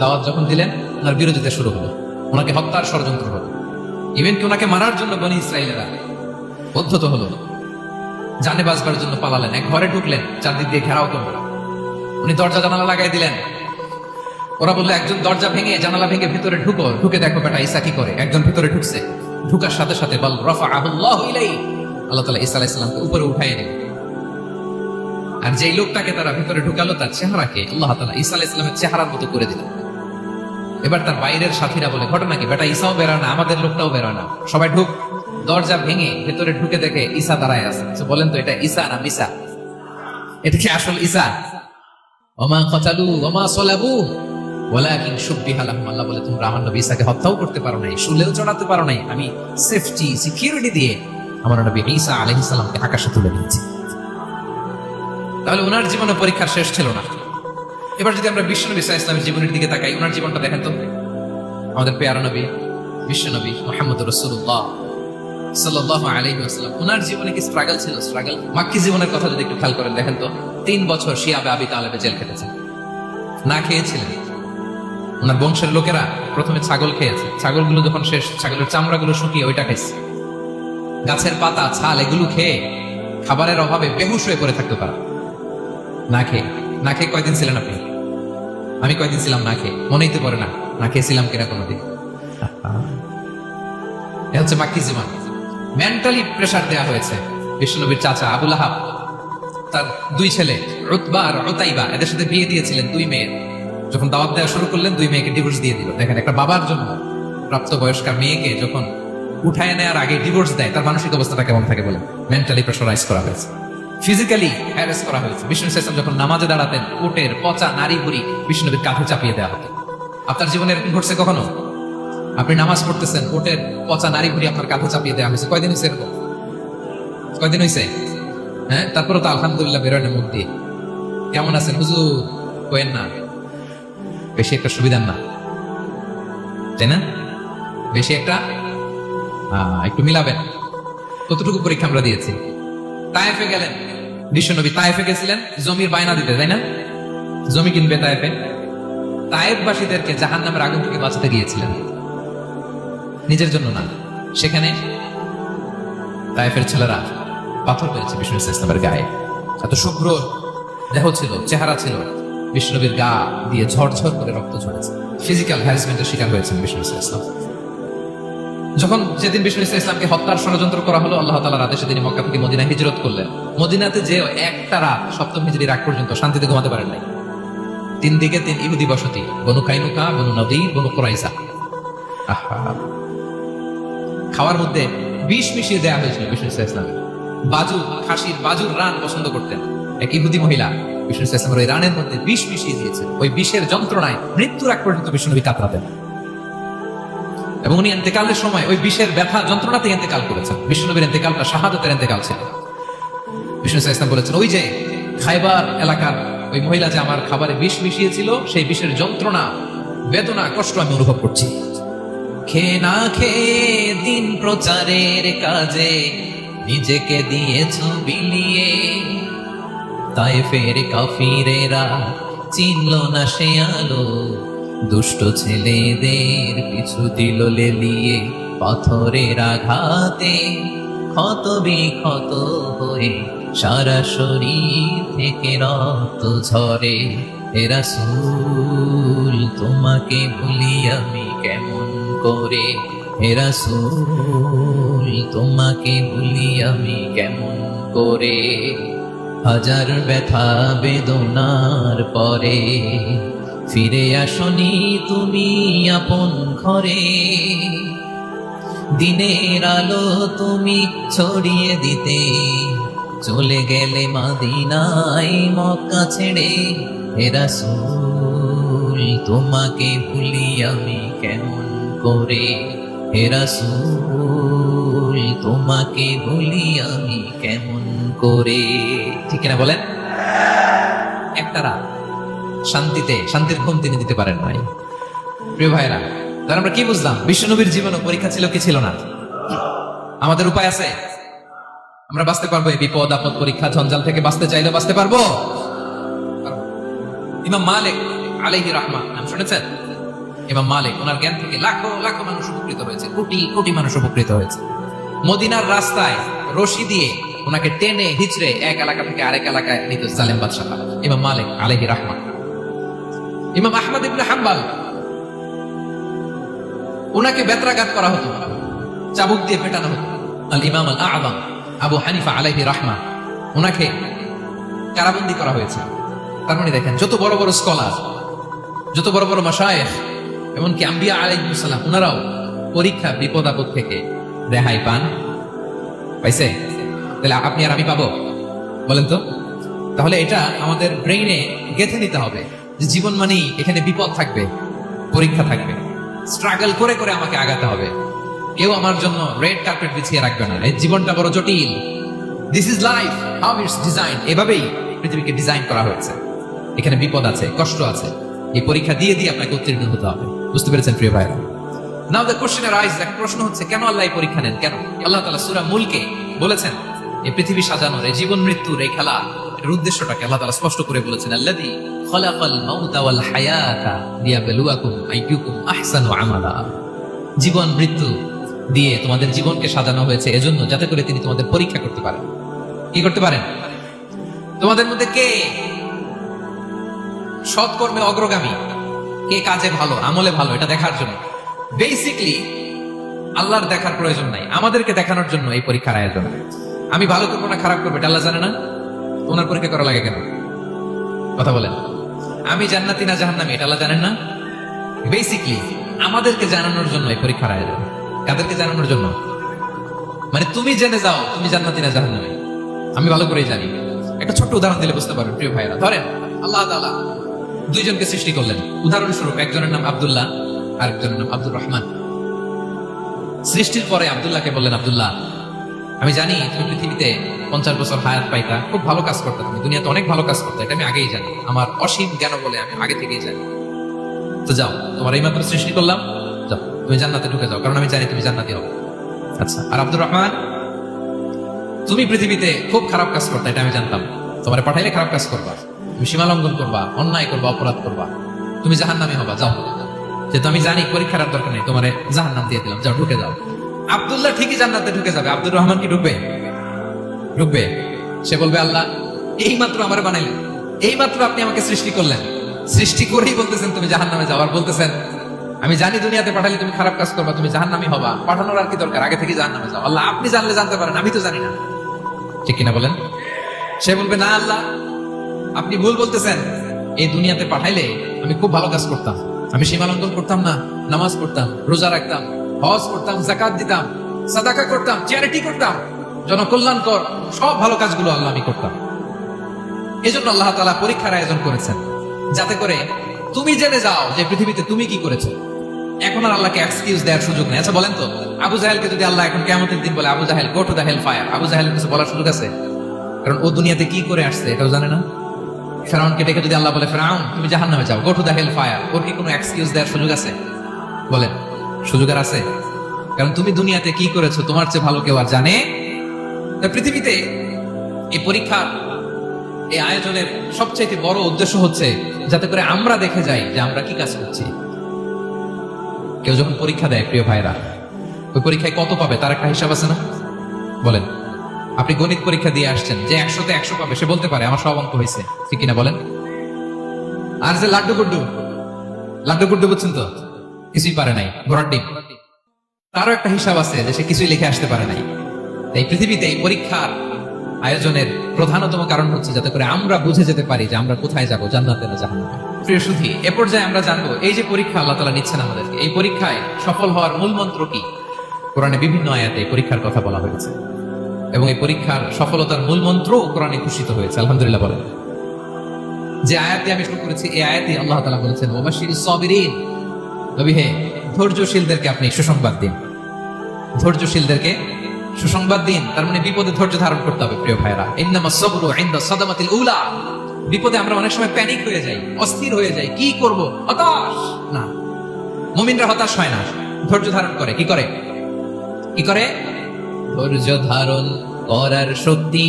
দাওয়াত যখন দিলেন, ওনার বিরোধিতা শুরু হলো, ওনাকে হত্যার ষড়যন্ত্র হলো। ইভেন কি ওনাকে মারার জন্য বনি ইসরাইলেরা পদ্ধত হলো, জানে বাঁচবার জন্য পালালেন। এক ঘরে ঢুকলেন, চারদিক দিয়ে ঘেরাও করলো, উনি দরজা জানালা লাগাই দিলেন। ওরা বললো একজন দরজা ভেঙে জানালা ভেঙে ভিতরে ঢুকো, ঢুকে দেখো বেটা ঈসা কি করে। একজন ভিতরে ঢুকছে, ঢুকার সাথে সাথে বল রাফাআহুল্লাহু ইলাইহি, আল্লাহ তাআলা ঈসা আলাইহিস সালামকে উপরে উঠায় নিলেন। আর যেই লোকটাকে তারা ভিতরে ঢুকালো, তার চেহারাকে আল্লাহ তাআলা ঈসা আলাইহিস সালামের চেহারার মতো করে দিলেন। এবার তার বাইরের সাথীরা বলে ঘটনা কি, বেটা ঈসাও বেরোয় না, আমাদের লোকটাও বেরোয় না, সবাই ঢুক। দরজা ভেঙে ভেতরে ঢুকে দেখে ঈসা দাঁড়ায় আছে। বলেন তো এটা ঈসা না মিসা? এটা কি আসল ঈসা? ওমা কতালু ওমা সলাবু ওয়ালাকিন শুববিহা লাহুম। আল্লাহ বলে তোমরা আমার নবী ঈসাকে হত্যাও করতে পারো নাই, শুলেও চড়াতে পারো নাই, আমি সেফটি সিকিউরিটি দিয়ে আমার নবী ঈসা আলাইহিস সালামকে আকাশে তুলে নিয়েছি। তাহলে ওনার জীবনে পরীক্ষার শেষ ছিল না। এবার যদি আমরা বিশ্বনবী সাল্লাল্লাহু আলাইহি ওয়াসাল্লামের জীবনের দিকে তাকাই, ওনার জীবনটা দেখেন তো। আমাদের প্রিয় নবী বিশ্বনবী মুহাম্মদুর রাসূলুল্লাহ সাল্লাল্লাহু আলাইহি ওয়াসাল্লাম, ওনার জীবনে কি স্ট্রাগল ছিল? স্ট্রাগল মাক্কি জীবনের কথা যদি একটু খেয়াল করেন, দেখেন তো 3 বছর শিয়াবে আবি তালেবে জেল খেটেছেন, না খেয়েছিলেন। ওনার বংশের লোকেরা প্রথমে ছাগল খেয়েছে, ছাগলগুলো যখন শেষ, ছাগলের চামড়াগুলো শুকিয়ে ওইটা খাইছে। গাছের পাতা ছাল এগুলো খেয়ে খাবারের অভাবে বেহুশ হয়ে পড়ে থাকতে পারে। না খেয়ে কয়দিন ছিলেন আপনি? আমি কয়েকদিন ছিলাম না খেয়ে, মনেই তো পড়ে না না খেয়েছিলাম কিনা কোনোদিন। এটা হচ্ছে মাক্কি জীবন। মেন্টালি প্রেসার দেওয়া হয়েছে। বিশ্বনবীর চাচা আবুল আহাব তার দুই ছেলে উতবা আর উতাইবা এদের সাথে বিয়ে দিয়েছিলেন, দুই মেয়ের। যখন দাওয়াত দেওয়া শুরু করলেন, দুই মেয়েকে ডিভোর্স দিয়ে দিল। দেখেন, একটা বাবার জন্য প্রাপ্তবয়স্ক মেয়েকে যখন উঠায় নেওয়ার আগে ডিভোর্স দেয়, তার মানসিক অবস্থাটা কেমন থাকে বলে। মেন্টালি প্রেশারাইজ করা হয়েছে, ফিজিক্যালি হ্যারাস করা হয়েছে। বিষ্ণু ইসলাম যখন নামাজে দাঁড়াতেন, উটের পচা নারী বুড়ি বিষ্ণুনবীর কাঁধে চাপিয়ে দেওয়া হতো। আপনার জীবনে এরকম ঘটছে কখনো? আপনি নামাজ পড়তেছেন, উটের পচা নারী বুড়ি আপনার কাঁধে চাপিয়ে দেওয়া হয়েছে। কয়দিন হয়েছে এরকম? কয়দিন হয়েছে? হ্যাঁ, তারপরে তো আলহামদুলিল্লাহ বেরোয় মুখ দিয়ে। কেমন আছেন হুজুর? কোয়েন না, বেশি একটা সুবিধার না, তাই না? বেশি একটা একটু মিলাবেন। কতটুকু পরীক্ষা আমরা দিয়েছি। তায়েফে গেলেন বিশ্বনবী, তায়েফে গেছিলেন জমির বায়না দিতে, তাই না? জমি কিনবে তায়েফে। তায়েফবাসীদেরকে জাহান্নামের আগুন থেকে বাঁচাতে গিয়েছিলেন, নিজের জন্য না। সেখানে তায়েফের ছেলেরা পাথর করেছে বিষ্ণু ইসলামের গায়ে। এত শুভ্র দেহ ছিল, চেহারা ছিল, বিষ্ণুনবীর গা দিয়ে ঝরঝর করে রক্ত ঝরেছে। ফিজিক্যাল হ্যারাসমেন্টের শিকার হয়েছেন বিষ্ণু ইসলাম। যখন যেদিন বিষ্ণু ইসলামকে হত্যার ষড়যন্ত্র করা হলো, আল্লাহ তাআলার আদেশে তিনি মক্কা থেকে মদিনায় হিজরত করলেন। মদিনাতে যে একটা রাত, সপ্তম হিজরির আগ পর্যন্ত শান্তিতে ঘুমাতে পারেন নাই। 3 দিকে 3 ইহুদি বসতি, বনু কাইনুকা, বনু নদীর, বনু কুরাইজা। খাওয়ার মধ্যে বিষ মিশিয়ে দেওয়া হয়েছিল বিষ্ণু ইসলাম। বাজু, খাসির বাজুর রান পছন্দ করতেন এক ইহুদি মহিলা। বিষ্ণু ইসলামের ওই রানের মধ্যে বিষ মিশিয়ে দিয়েছেন। ওই বিষের যন্ত্রণায় মৃত্যুর আগ পর্যন্ত বিষ্ণুনবী কাতরাতেন, এবং উনি ইন্তেকালের সময় ওই বিষের ব্যথা যন্ত্রণাতে ইন্তেকাল করেছেন। বিষ্ণুনবীর ইন্তেকালটা শাহাদাতের ইন্তেকাল ছিল। বিষ্ণু ইসলাম বলেছেন, ওই যে খায়বার এলাকার ওই মহিলা যে আমার খাবারে বিষ মিশিয়েছিল, সেই বিষের যন্ত্রণা, বেদনা, কষ্ট আমি অনুভব করছি। খেয়ে না খেয়ে দিন প্রচারের কাজে নিজেকে দিয়েছ বিলিয়ে, তায়েফের কাফিরেরা চিনল না সে আলো, দুষ্ট ছেলেদের পিছু দিল লেলিয়ে, পাথরের আঘাতে ক্ষত বিক্ষত হয়ে সারা শরীর থেকে রক্ত ঝরে। হে রাসূল তোমাকে ভুলি আমি কেমন করে, হে রাসূল তোমাকে ভুলি আমি কেমন করে। হাজার ব্যথা বেদনার পরে ফিরে আসনি তুমি আপন ঘরে, দিনের আলো তুমি ছড়িয়ে দিতে চলে গেলে মদিনায় মক্কা ছেড়ে। হে রাসূল তোমাকে ভুলি আমি কেমন করে, হে রাসূল তোমাকে ভুলি আমি কেমন করে। ঠিক কিনা বলেন? একটা রাত শান্তিতে, শান্তির ঘুম তিনি দিতে পারেন নাই। প্রিয় ভাইরা, তাহলে আমরা কি বুঝলাম? বিশ্বনবীর জীবনে পরীক্ষা ছিল কি ছিল না? আমাদের উপায় আছে? আমরা বাঁচতে পারবো এই বিপদ আপদ পরীক্ষা ঝঞ্ঝাল থেকে? বাঁচতে চাইলে বাঁচতে পারবো? ইমাম মালিক আলাইহি রাহমাহ নাম শুনেছেন? ইমাম মালিক, ওনার জ্ঞান থেকে লাখো লাখো মানুষ উপকৃত হয়েছে, কোটি কোটি মানুষ উপকৃত হয়েছে। মদিনার রাস্তায় রশি দিয়ে ওনাকে টেনে হিচড়ে এক এলাকা থেকে আরেক এলাকায় নিত জালেম বাদশাহ ইমাম মালিক আলাইহি রাহমাহ। ইমাম আহমদ ইবনে হাম্বল, ওনাকে বেত্রাঘাত করা হতো, চাবুক দিয়ে পেটানো হতো। আল ইমাম আল আযম আবু হানিফা আলাইহি রাহমাহ, ওনাকে কারাবন্দী করা হয়েছে। তার মানে দেখেন, যত বড় বড় স্কলার, যত বড় বড় মাশায়েখ, এমনকি আম্বিয়া আলাইহিস সালাম, ওনারাও পরীক্ষা বিপদ আপদ থেকে রেহাই পান। পাইছে? তাহলে আপনি আর আমি পাবো? বলেন তো। তাহলে এটা আমাদের ব্রেইনে গেঁথে নিতে হবে যে জীবন মানেই এখানে বিপদ থাকবে, পরীক্ষা থাকবে, স্ট্রাগল করে করে আমাকে আগাতে হবে। কেউ আমার জন্য রেড কার্পেট বিছিয়ে রাখবে না। এই জীবনটা বড় জটিল। This is life, how it's design. এভাবেই পৃথিবীকে ডিজাইন করা হয়েছে। এখানে বিপদ আছে, কষ্ট আছে। এই পরীক্ষা দিয়ে দিয়ে আপনাকে উত্তীর্ণ হতে হবে। বুঝতে পেরেছেন প্রিয় ভাইরা? নাও দ্য কোশ্চেন আরাইজ, প্রশ্ন হচ্ছে, কেন আল্লাহ এই পরীক্ষা নেন? কেন? আল্লাহ তাআলা সূরা মুলকে বলেছেন, এই পৃথিবী সাজানোর, এই জীবন মৃত্যুর এই খেলা, এর উদ্দেশ্যটাকে আল্লাহ তাআলা স্পষ্ট করে বলেছেন, আল্লাযী খালাকাল মাউতা ওয়াল হায়াতা লিয়াবলুয়াকুম আইয়ুকুম আহসানু আমালা। জীবন মৃত্যু দিয়ে তোমাদের জীবনকে সাজানো হয়েছে এজন্য, যাতে করে তিনি তোমাদের পরীক্ষা করতে পারেন। কি করতে পারেন? তোমাদের মধ্যে কে সৎ কর্মে অগ্রগামী, কে কাজে ভালো, আমলে ভালো, এটা দেখার জন্য। বেসিকলি আল্লাহর দেখার প্রয়োজন নাই, আমাদেরকে দেখানোর জন্য এই পরীক্ষার আয়োজন। আমি ভালো করবো না খারাপ করবো এটা আল্লাহ জানে না? ওনার পরীক্ষা করা লাগে কেন? কথা বলেন। আমি জান্নাতি না জাহান্নামী এটা আল্লাহ জানেন না? বেসিকলি আমাদেরকে জানানোর জন্য এই পরীক্ষার আয়োজন। কাদেরকে জানানোর জন্য? মানে তুমি জেনে যাও তুমি জান্নাতি না জাহান্নামী, আমি ভালো করেই জানি। একটা ছোট্ট উদাহরণ দিলে বুঝতে পারবেন প্রিয় ভাইরা। ধরেন আল্লাহ তাআলা দুইজনকে সৃষ্টি করলেন। উদাহরণস্বরূপ একজনের নাম আব্দুল্লাহ আর একজনের নাম আব্দুর রহমান। সৃষ্টির পরে আব্দুল্লাহকে বললেন, আব্দুল্লাহ আমি জানি তুমি পৃথিবীতে 50 বছর হায়াত পাইতা, খুব ভালো কাজ করতে, তুমি দুনিয়াতে অনেক ভালো কাজ করতে, এটা আমি আগেই জানি, আমার অসীম জ্ঞান বলে আমি আগে থেকেই জানি। তো যাও, তোমার এই মাত্র সৃষ্টি করলাম, যাও তুমি জান্নাতে ঢুকে যাও, কারণ আমি জানি তুমি জান্নাতি হবে। আচ্ছা, আর আব্দুর রহমান তুমি পৃথিবীতে খুব খারাপ কাজ করতে, এটা আমি জানতাম, তোমার পাঠাইলে খারাপ কাজ করবা, তুমি সীমা লঙ্ঘন করবা, অন্যায় করবা, অপরাধ করবা, তুমি জাহান্নামী হবা, যাও। যেহেতু আমি জানি পরীক্ষার আর দরকার নেই, তোমার জাহান্নাম দিয়ে দিলাম, যাও ঢুকে যাও। আব্দুল্লাহ ঠিকই জান্নাতে ঢুকে যাবে, আব্দুর রহমান কি ঢুকবে? ঢুকবে। সে বলবে, আল্লাহ এই মাত্র আমার বানাইলেন, এই মাত্র আপনি আমাকে সৃষ্টি করলেন, সৃষ্টি করেই বলতেছেন তুমি জাহান্নামে যাও, আর বলতেছেন আমি জানি দুনিয়াতে পাঠালে তুমি খারাপ কাজ করবা, তুমি জাহান্নামী হবা, পাঠানোর আর কি দরকার, আগে থেকে জাহান্নামে যাও। আল্লাহ আপনি জানলে জানতে পারেন, আমি তো জানি না। ঠিক কিনা বলেন? সে বলবে, না আল্লাহ আপনি ভুল বলতেছেন, এই দুনিয়াতে পাঠাইলে আমি খুব ভালো কাজ করতাম, আমি সীমা লঙ্ঘন করতাম না, নামাজ পড়তাম, রোজা রাখতাম, হজ করতাম, যাকাত দিতাম, সাদাকা করতাম, চ্যারিটি করতাম, জনকল্যাণকর সব ভালো কাজগুলো আল্লাহ আমি করতাম। এজন্য আল্লাহ তাআলা পরীক্ষার আয়োজন করেছেন, যাতে করে তুমি জেনে যাও যে পৃথিবীতে তুমি কি করেছো। এখন আর আল্লাহকে এক্সকিউজ দেওয়ার সুযোগ নেই। আচ্ছা বলেন তো, আবু জাহেলকে যদি আল্লাহ এখন কিয়ামতের দিন বলে, Abu Jahl go to the hell fire, Abu জাহেলের কিছু বলার সুযোগ আছে? কারণ ও দুনিয়াতে কি করে আসছে এটাও জানে না। ফেরাউনকে ডেকে যদি আল্লাহ বলে, ফেরাউন তুমি জাহান্নামে যাও, go to the hell fire, ওর কি কোনো এক্সকিউজ দেওয়ার সুযোগ আছে? বলেন, সুযোগ আর আছে? কারণ তুমি দুনিয়াতে কি করেছো তোমার চেয়ে ভালো কেউ আর জানে? পৃথিবীতে এই পরীক্ষা, এই আয়োজনের সবচেয়ে বড় উদ্দেশ্য হচ্ছে যাতে করে আমরা দেখে যাই যে আমরা কি কাজ করছি। কেউ যখন পরীক্ষা দেয় প্রিয় ভাইরা, ওই পরীক্ষায় কত পাবে তার একটা হিসাব আছে না? বলেন, আপনি গণিত পরীক্ষা দিয়ে আসছেন, যে 100-তে 100 পাবে সে বলতে পারে আমার সব অঙ্ক হয়েছে, ঠিক কিনা বলেন? আর যে লাড্ডু গুড্ডু বুঝছেন তো, কিছুই পারে নাই, ঘোড়ার ডিম, তারও একটা হিসাব আছে যে সে কিছুই লিখে আসতে পারে নাই। এই পৃথিবীতে এই পরীক্ষার আয়োজনের প্রধানতম কারণ হচ্ছে যাতে করে আমরা বুঝে যেতে পারি যে আমরা কোথায় যাব, জান্নাতে না জাহান্নামে। প্রিয় সুধী, এ পর্যায়ে আমরা জানবো এই যে পরীক্ষা আল্লাহ তাআলা নিচ্ছেন আমাদেরকে, এই পরীক্ষায় সফল হওয়ার মূল মন্ত্র কি। কোরআনে বিভিন্ন আয়াতে এই পরীক্ষার কথা বলা হয়েছে এবং এই পরীক্ষার সফলতার মূল মন্ত্র কোরআনে ঘোষিত হয়েছে। আলহামদুলিল্লাহ বলেন। যে আয়াতে আমি শুরু করেছি, এই আয়াতে আল্লাহ তাআলা বলেছেন, ওয়াবাশশিরিস সাবিরিন, নবী হে ধৈর্যশীলদেরকে আপনি সুসংবাদ দিন, ধৈর্যশীলদেরকে সুসংবাদ দিন। তার মানে বিপদে ধৈর্য ধারণ করতে হবে প্রিয় ভাইরা। ইন্নামাস সাবরু ইনদা সাদামাতিল উলা, বিপদে আমরা অনেক সময় প্যানিক হয়ে যাই, অস্থির হয়ে যাই, কি করব, হতাশ না। মুমিনরা হতাশ হয় না, ধৈর্য ধারণ করে। কি করে? ধৈর্য ধারণ করার শক্তি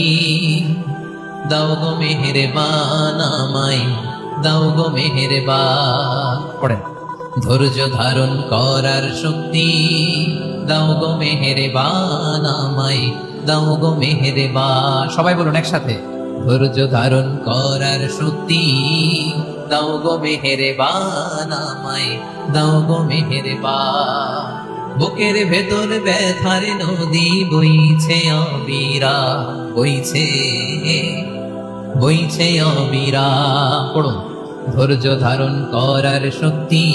দাও গো মেহেরবান আমায়, দাও গো মেহেরবান। পড়েন, ধৈর্য ধারণ করার শক্তি দাও গো মেহেরবান আমায়, দাও গো মেহেরবান। সবাই বলুন একসাথে, ধৈর্য ধারণ করার শক্তি দাও গো মেহেরবান আমায়, দাও গো মেহেরবান। বুকের ভেতর ব্যথার নদী বইছে অবিরা, বইছে অবিরা। পড়ুন, ধৈর্য ধারণ করার শক্তি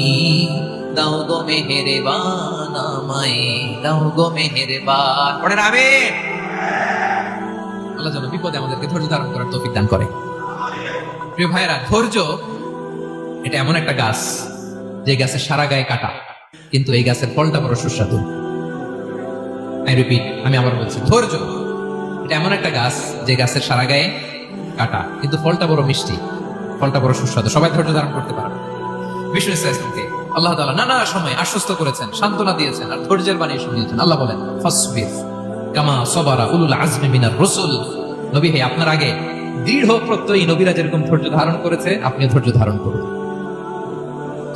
দাও গো মেহেরবান আমায়, দাও গো মেহেরবান। পড়েন আমিন। আল্লাহ যেন বিপদে আমাদেরকে ধৈর্য ধারণ করার তৌফিক দান করে। প্রিয় ভাইরা, ধৈর্য এটা এমন একটা গাছ যে গাছের সারা গায়ে কাটা, কিন্তু এই গাছের ফলটা বড় সুস্বাদু। আই রিপিট, আমি আবার বলছি, ধৈর্য এটা এমন একটা গাছ যে গাছের সারা গায়ে কাটা, কিন্তু ফলটা বড় মিষ্টি, ফলটা বড় সুস্বাদু। সবাই ধৈর্য ধারণ করতে পারে। বিষ্ণু ইসলামকে আল্লাহ তাআলা নানা সময় আশ্বস্ত করেছেন, সান্ত্বনা দিয়েছেন, আর ধৈর্যের বাণী শুনিয়েছেন। আল্লাহ বলেন, ফাসবির কামা সাবারা উলুল আজমি মিনার রাসূল, নবী হে আপনার আগে দৃঢ় প্রত্যয়ী নবীরা যেরকম ধৈর্য ধারণ করেছে আপনিও ধৈর্য ধারণ করুন।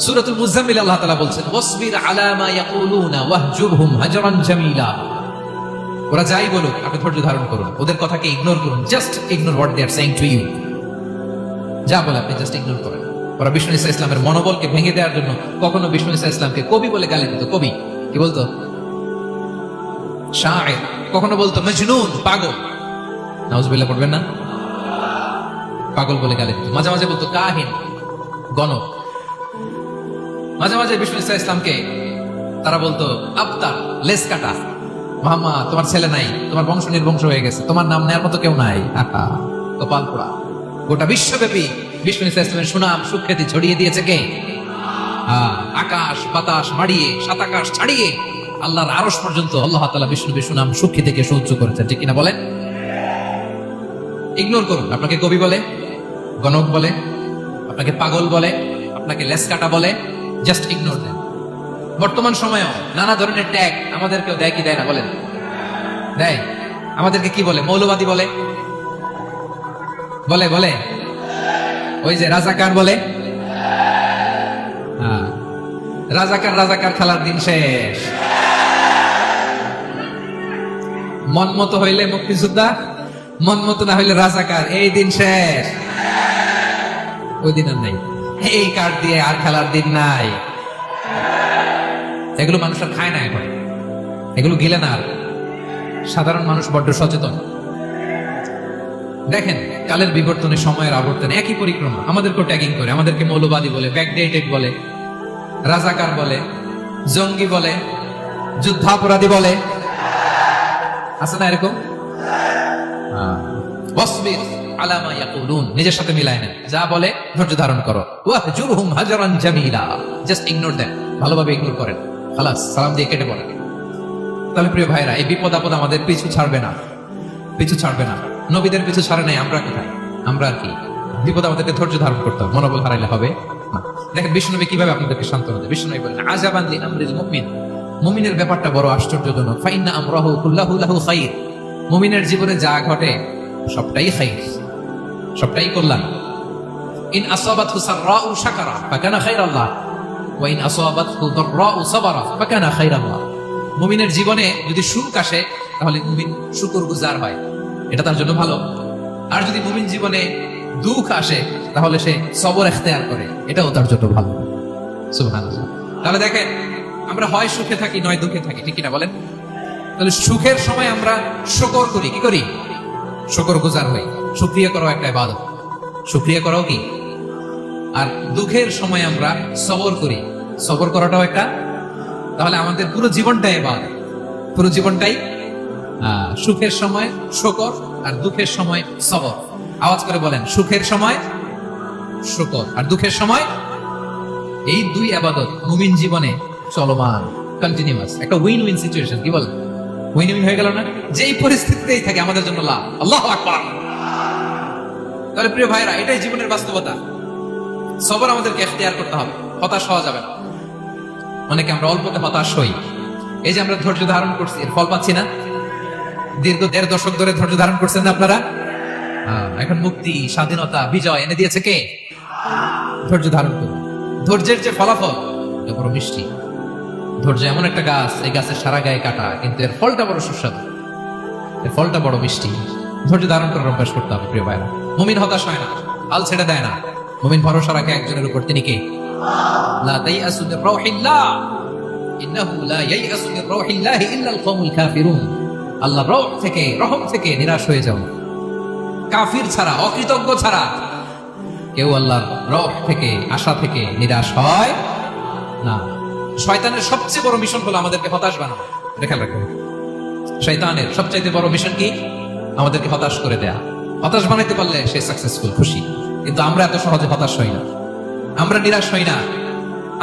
সূরাতুল মুজাম্মিল আল্লাহ তাআলা বলছেন, ওয়াসবির আলা মা ইয়াকুলুনা ওয়াহজুরহুম হাজরান জামিলা। ওরা যাই বলুক আপনি ধৈর্য ধারণ করুন, ওদের কথাকে ইগনোর করুন, just ignore what they are saying to you. যা বলে আপনি জাস্ট ইগনোর করেন। ওরা বিষ্ণু ইসা ইসলামের মনোবলকে ভেঙে দেওয়ার জন্য কখনো বিষ্ণু ইসা ইসলামকে কবি বলে গালি দিত। কবি কি বলতো? শায়ের। কখনো বলতো মজনুন, পাগল। নাউজুবিল্লাহ পড়বেন না? পাগল বলে গালি দিত। মাঝে মাঝে বলতো কাহিন, গণক। মাঝে মাঝে বিষ্ণু ইসা ইসলামকে তারা বলতো আবতার, লেস কাটা। মামা, তোমার ছেলে নাই, তোমার বংশ নির্বংশ হয়ে গেছে, তোমার নাম নেওয়ার মতো কেউ নাই। কপাল পোড়া। গোটা বিশ্বব্যাপী বিষ্ণু ইসা ইসলামের সুনাম সুখ্যাতি ছড়িয়ে দিয়েছে কে? আকাশ বাতাস মাড়িয়ে, সাত আকাশ ছাড়িয়ে আল্লাহর আরশ পর্যন্ত আল্লাহ তাআলা বিষ্ণুর সুনাম সুখ্যাতিকে সহ্য করেছেন। ঠিক কিনা বলেন? ইগনোর করুন। আপনাকে কবি বলে, গণক বলে, আপনাকে পাগল বলে, আপনাকে লেস কাটা বলে, জাস্ট ইগনোর দেন। বর্তমান সময়েও নানা ধরনের ট্যাগ আমাদেরকেও দেয় কি দেয় না বলেন? দেয়। আমাদেরকে কি বলে? মৌলবাদী বলে, বলে বলে ওই যে রাজাকার বলে। রাজাকার রাজাকার খেলার দিন শেষ। মন মতো হইলে মুক্তিযোদ্ধা, মন মতো না হইলে রাজাকার, এই দিন শেষ। ওই দিন আর নাই। এই কার্ড দিয়ে আর খেলার দিন নাই। এগুলো মানুষ আর খায় না এখন, এগুলো গিলে না আর। সাধারণ মানুষ বড্ড সচেতন। দেখেন, কালের বিবর্তনে, সময়ের আবর্তনে একই পরিক্রমা আমাদেরকে ট্যাগিং করে। আমাদেরকে মৌলবাদী বলে, ব্যাকডেটেড বলে, রাজাকার বলে, জঙ্গি বলে, যুদ্ধাপরাধী বলে। আছে না এরকম? ওয়াসবির আলা মা ইয়াকুলুন, নিজের সাথে মিলায় নেন। যা বলে ধৈর্য ধারণ করো। ওয়াহজুরহুম হাজরান জামিলা, জাস্ট ইগনোর দেন, ভালোভাবে ইগনোর করেন, খালাস, সালাম দিয়ে কেটে পড়েন। তাহলে প্রিয় ভাইরা, এই বিপদ আপদ আমাদের পিছু ছাড়বে না, পিছু ছাড়বে না। নবীদের পিছু ছাড়ে নাই, আমরা কোথায়? আমরা আর কি? বিপদ আমাদেরকে ধৈর্য ধারণ করতে হবে, মনোবল হারাইলে হবে না। দেখেন বিষ্ণুনবী কিভাবে আপনাদেরকে সান্ত্বনা দেয়। বিষ্ণুনবী বলেন আজাবান লি আমরিল মুমিন, মুমিনের ব্যাপারটা বড় আশ্চর্যজনক। ফাইন্না আমরাহু কুল্লাহু লাহু খাইর, মুমিনের জীবনে যা ঘটে সবটাই খাইর, সবটাই কল্যাণ। ইন আসাবাতহু সাররাউ শাকারা ফাকানা খাইরাল্লাহ ওয়া ইন আসাবাতহু দাররাউ সাবারা ফাকানা খাইরাল্লাহ। মুমিনের জীবনে যদি সুখ আসে তাহলে মুমিন শুকরগুজার হয়, এটা তার জন্য ভালো। আর যদি মুমিন জীবনে দুঃখ আসে তাহলে সে সবর ইখতিয়ার করে, এটাও তার জন্য ভালো। সুবহানাল্লাহ। তাহলে দেখেন, আমরা হয় সুখে থাকি নয় দুঃখে থাকি, ঠিক কিনা বলেন? তাহলে সুখের সময় আমরা শুকর করি, কি করি? শুকরগুজার হই। শুকরিয়া করাও একটা ইবাদত, শুকরিয়া করাও কি? আর দুঃখের সময় আমরা সবর করি, সবর করাটাও একটা। তাহলে আমাদের পুরো জীবনটাই ইবাদত, পুরো জীবনটাই সুখের সময় শুকর আর দুঃখের সময় সবর। আওয়াজ করে বলেন, সুখের সময় শুকর আর দুঃখের সময়। এই দুই ইবাদত মুমিন জীবনে চলমান, কন্টিনিউয়াস, একটা উইন উইন সিচুয়েশন। কি বলেন? উইন উইন হয়ে গেল না? যেই পরিস্থিতিতেই থাকে আমাদের জন্য লাভ। আল্লাহু আকবার। তাহলে প্রিয় ভাইরা, এটাই জীবনের বাস্তবতা। সবর আমাদেরকে ইখতিয়ার করতে হবে, হতাশ হওয়া যাবে না। অনেকে আমরা অল্পতে হতাশ হই। এই যে আমরা ধৈর্য ধারণ করছি, এর ফল পাচ্ছি না। দীর্ঘ 1.5 দশক ধরে ধৈর্য ধারণ করছেন না আপনারা? এখন মুক্তি, স্বাধীনতা, বিজয় এনে দিয়েছে কে? ধৈর্য ধারণ করুন। ধৈর্যের যে ফলাফল, এটা বড় মিষ্টি। ধৈর্য এমন একটা গাছ, এই গাছের সারা গায়ে কাটা, কিন্তু এর ফলটা বড় সুস্বাদু, এর ফলটা বড় মিষ্টি। ধৈর্য ধারণ করার অভ্যাস করতে হবে প্রিয় ভাইরা। মুমিন হতাশ হয় না, হাল ছেড়ে দেয় না। মুমিন ভরসা রাখে একজনের উপর, তিনি কে? লা তাইয়াসু মির রাউহিল্লাহ ইন্নাহু লা ইয়াইয়াসু মির রাউহিল্লাহি ইল্লাল কওমুল কাফিরুন। আল্লাহর রহম থেকে, রহম থেকে নিরাশ হয়ে যাও। কাফির ছাড়া, অকৃতজ্ঞ ছাড়া কেউ আল্লাহর রহম থেকে, আশা থেকে নিরাশ হয় না। শয়তানের সবচেয়ে বড় মিশন হলো আমাদেরকে হতাশ বানানো। খেয়াল রাখবেন, শয়তানের সবচাইতে বড় মিশন কি? আমাদেরকে হতাশ করে দেয়া। হতাশ বানাইতে পারলে সে সাকসেসফুল, খুশি। কিন্তু আমরা এত সহজে হতাশ হই না, আমরা নিরাশ হই না,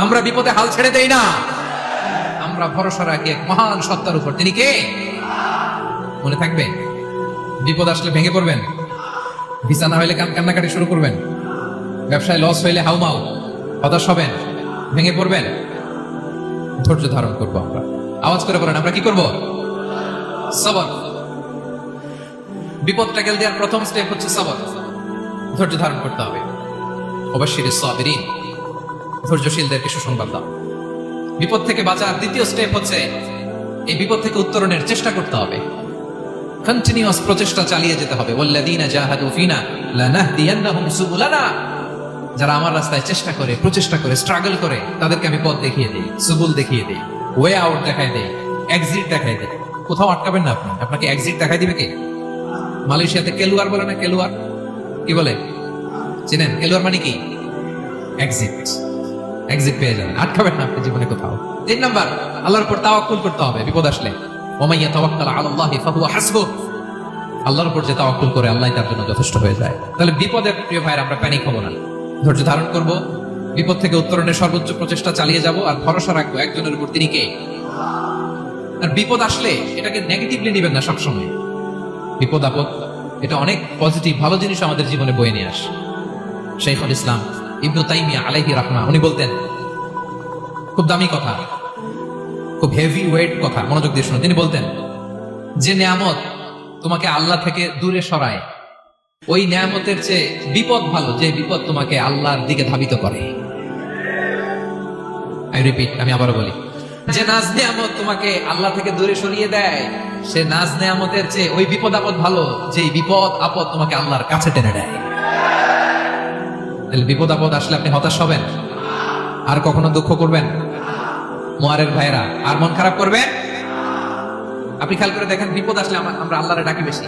আমরা বিপদে হাল ছেড়ে দেই না। আমরা ভরসা রাখি এক মহান সত্তার উপর, তিনি কে? মনে থাকবে? বিপদ আসলে ভেঙে পড়বেন, ভিসা না হইলে কান্নাকাটি শুরু করবেন, ব্যবসায় লস হইলে হাউমাউ, হতাশ হবেন, ভেঙে পড়বেন। ধৈর্য ধারণ করবো আমরা। আওয়াজ করে বলেন, আমরা কি করব? সবর। বিপদ ট্যাকেল দেওয়ার প্রথম স্টেপ হচ্ছে সবর। ধৈর্য ধারণ করতে হবে। অবশ্যই সাবিরিন, ধৈর্যশীলদেরকে সুসংবাদ দাও। বিপদ থেকে বাঁচার দ্বিতীয় স্টেপ হচ্ছে এই বিপদ থেকে উত্তরণের চেষ্টা করতে হবে। কন্টিনিউয়াস প্রচেষ্টা চালিয়ে যেতে হবে। ওয়াল্লাযীনা জাহাদু ফিনা লানাহদিয়ান্নাহুম সুবুলানা। যারা আমার রাস্তায় চেষ্টা করে, প্রচেষ্টা করে, স্ট্রাগল করে, তাদেরকে আমি পথ দেখিয়ে দিই, সুবুল দেখিয়ে দিই, ওয়ে আউট দেখাই দেই, এক্সিট দেখাই দেই। কোথাও আটকাবেন না আপনি, আপনাকে এক্সিট দেখাই দিবে কে? মালয়েশিয়াতে কেলুয়ার বলে না, কেলুয়ার কি বলে চেনেন? কেলুয়ার মানে কি? এক্সিট। এক্সিট পেয়ে যাবেন, আটকাবেন না আপনি জীবনে কোথাও। 3 নাম্বার, আল্লাহর উপর তাওয়াক্কুল করতে হবে বিপদ আসলে। ওয়া ইয়াতাওয়াক্কাল আলাল্লাহি ফাহুয়া হাসবুহ। আল্লাহর উপর যে তাওয়াক্কুল করে, আল্লাহই তার জন্য যথেষ্ট হয়ে যায়। তাহলে বিপদে প্রিয় ভাইরা আমরা প্যানিক হব না, ধৈর্য ধারণ করব, বিপদ থেকে উত্তরণের সর্বোচ্চ প্রচেষ্টা চালিয়ে যাব, আর ভরসা রাখবো একজনের উপর, তিনি কে? আর বিপদ আসলে এটাকে নেগেটিভলি নেবেন না সবসময়। বিপদ আপদ এটা অনেক পজিটিভ ভালো জিনিস আমাদের জীবনে বয়ে নিয়ে আসে। শাইখুল ইসলাম ইবনু তাইমিয়া আলাইহি রাহমা উনি বলতেন, খুব দামি কথা, খুব হেভি ওয়েট কথা, মনোযোগ দিয়ে শুনুন। তিনি বলতেন, যে নিয়ামত তোমাকে আল্লাহ থেকে দূরে সরায়, ওই নিয়ামতের চেয়ে বিপদ ভালো যে বিপদ তোমাকে আল্লাহর দিকে ধাবিত করে। আই রিপিট, আমি আবারও বলি, যে নাজ নিয়ামত তোমাকে আল্লাহ থেকে দূরে সরিয়ে দেয়, সে নাজ নিয়ামতের চেয়ে ওই বিপদ আপদ ভালো যে বিপদ আপদ তোমাকে আল্লাহর কাছে টেনে দেয়। তাহলে বিপদ আপদ আসলে আপনি হতাশ হবেন, আর কখনো দুঃখ করবেন? মোয়ারের ভাইরা, আর মন খারাপ করবেন? আপনি খেয়াল করে দেখেন, বিপদ আসলে আমরা আল্লাহরে ডাকি বেশি।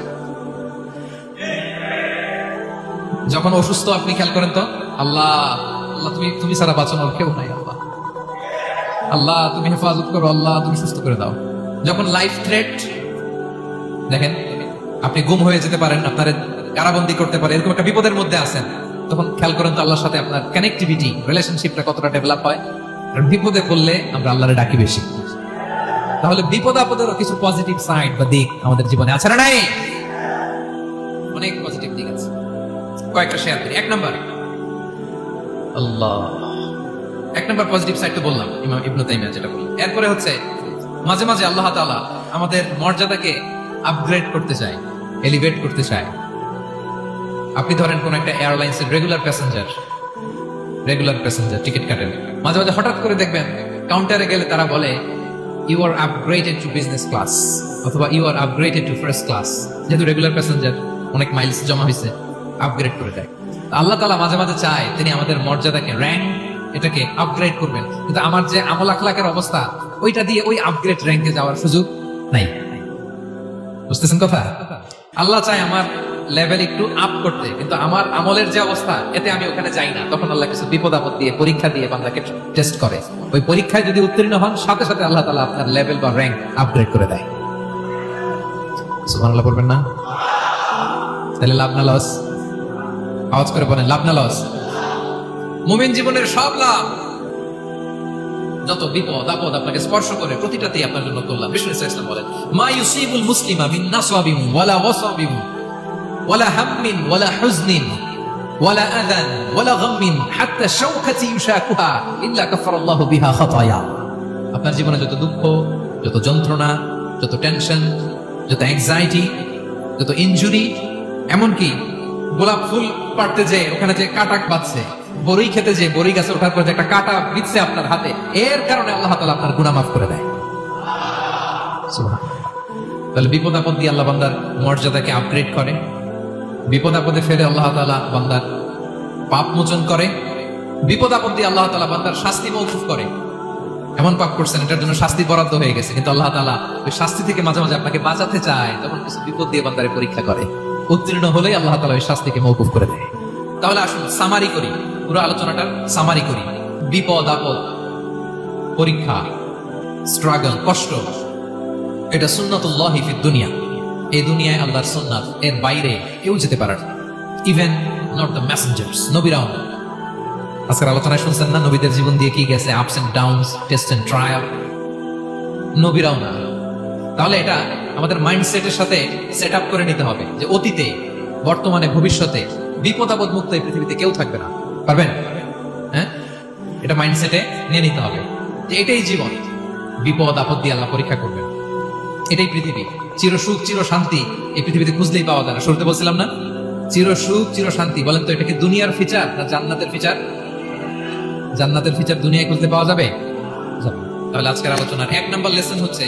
যখন অসুস্থ আপনি খেয়াল করেন তো, আল্লাহ আল্লাহ তুমি সারা বাঁচানোর কেউ নাই, আল্লাহ আল্লাহ তুমি হেফাজত করো, আল্লাহ তুমি সুস্থ করে দাও। যখন লাইফ থ্রেট, দেখেন আপনি গুম হয়ে যেতে পারেন, আপনার কারাবন্দি করতে পারে, এরকম একটা বিপদের মধ্যে আছেন, তখন খেয়াল করেন তো আল্লাহর সাথে আপনার কানেক্টিভিটি, রিলেশনশিপটা কতটা ডেভেলপ হয়। আর বিপদে পড়লে আমরা আল্লাহরে ডাকি বেশি। তাহলে বিপদ আপদেরও কিছু পজিটিভ সাইড বা দিক আমাদের জীবনে আছে না নাই? অনেক পজিটিভ দিক আছে, কয়েকটা শেয়ার করি। 1 নাম্বার, আল্লাহ 1 নাম্বার পজিটিভ সাইড তো বললাম, ইমাম ইবনে তাইমিয়া যেটা বললেন। এরপরে হচ্ছে মাঝে মাঝে আল্লাহ তাআলা আমাদের মর্যাদাকে আপগ্রেড করতে চায়, এলিভেট করতে চায়। আপনি ধরেন কোন একটা এয়ারলাইন্সের রেগুলার প্যাসেঞ্জার টিকিট কাটেন, মাঝে মাঝে হঠাৎ করে দেখবেন কাউন্টারে গেলে তারা বলে you are upgraded to business class, অথবা you are upgraded to first class. যেহেতু রেগুলার প্যাসেঞ্জার, অনেক মাইলস জমা হয়েছে, আপগ্রেড করে দেয়। আল্লাহ তাআলা মাঝে মাঝে চায় তিনি আমাদের মর্যাদাকে, র্যাঙ্ক এটাকে আপগ্রেড করবেন, কিন্তু আমার যে আমল আখলাকের অবস্থা, ওইটা দিয়ে ওই আপগ্রেড র্যাঙ্কে যাওয়ার সুযোগ নাই। বুঝতেছেন কথা? আল্লাহ চায় আমার লেভেল একটু আপ করতে, কিন্তু আমার আমলের যে অবস্থা, এতে আমি ওখানে যাই না। তখন আল্লাহ কিছু বিপদ আপদ দিয়ে, পরীক্ষা দিয়ে বান্দাকে টেস্ট করে। ওই পরীক্ষায় যদি উত্তীর্ণ হন, সাথে সাথে আল্লাহ তাআলা আপনার লেভেল বা র্যাঙ্ক আপগ্রেড করে দেয়। সুবহানাল্লাহ বলবেন না? তাহলে লাভ না লস? আওয়াজ করে বলেন, লাভ না লস? মুমিন জীবনের সব লাভ। যত বিপদ আপদ আপনাকে স্পর্শ করে, প্রতিটাতেই আপনার জন্য কল্যাণ। বিষ্ণু ইসলাম বলেন, মা ইউসিবুল মুসলিমা মিন নাসাবিন ওয়ালা ওয়াসাবিন ওয়ালা হাম্মিন ওয়ালা হুজনিন ওয়ালা আযান ওয়ালা গাম্মিন হাত্তা শাওকাতি ইউশাকুহা ইল্লা কাফারাল্লাহু বিহা খাতায়া। আপনার জীবনে যত দুঃখ, যত যন্ত্রণা, যত টেনশন, যত অ্যাংজাইটি, যত ইনজুরি, এমনকি গোলাপ ফুল পাড়তে যে ওখানে যে কাটা বাঁধছে, বড়ই খেতে যে বড়ই গাছে ওঠার পর যে একটা কাটা বিঁধছে আপনার হাতে, এর কারণে আল্লাহ তাআলা আপনার গুনাহ মাফ করে দেয়। সুবহানাল্লাহ। তাহলে বিপদ আপদ দিয়ে আল্লাহ বান্দার মর্যাদাকে আপগ্রেড করে, বিপদ আপদে ফেলে আল্লাহ তাআলা বান্দার পাপ মোচন করে, বিপদ আপদ দিয়ে আল্লাহ তাআলা বান্দার শাস্তি মওকুফ করে। এমন পাপ করছেন, এটার জন্য শাস্তি বরাদ্দ হয়ে গেছে, কিন্তু আল্লাহ তাআলা ওই শাস্তি থেকে মাঝে মাঝে আপনাকে বাঁচাতে চায়, তখন কিছু বিপদ দিয়ে বান্দারে পরীক্ষা করে। উত্তীর্ণ হলেই আল্লাহ তাআলা ওই শাস্তিকে মওকুফ করে দেয়। তাহলে আসুন সামারি করি, পুরো আলোচনাটার সামারি করি। বিপদ আপদ, পরীক্ষা, স্ট্রাগল, কষ্ট, এটা সুন্নাতুল্লাহি ফিদ দুনিয়া। এই দুনিয়ায় আল্লাহর সুন্নাত, এর বাইরে কেউ যেতে পারে না, ইভেন নট দ্য মেসেঞ্জার্স, নবীরাও না। আজকের আলোচনায় শুনছেন না নবীদের জীবন দিয়ে কি গেছে, ups and downs, test and trial, নবীরাও না। তাহলে এটা আমাদের মাইন্ডসেটের সাথে সেট আপ করে নিতে হবে যে অতীতে, বর্তমানে, ভবিষ্যতে বিপদ আপদ মুক্ত এই পৃথিবীতে কেউ থাকবে না। পারবেন? হ্যাঁ, এটা মাইন্ডসেটে নিয়ে নিতে হবে যে এটাই জীবন, বিপদ আপদ দিয়ে আল্লাহ পরীক্ষা করবেন। এটাই পৃথিবী। চির সুখ চির শান্তি এই পৃথিবীতে খুঁজলেই পাওয়া যায় না। শুরুতে বলছিলাম না, চির সুখ চির শান্তি। বলেন তো, এটা কি দুনিয়ার ফিচার না জান্নাতের ফিচার? জান্নাতের ফিচার দুনিয়ায় খুঁজতে পাওয়া যাবে? তাহলে আজকের আলোচনার 1 নম্বর লেসন হচ্ছে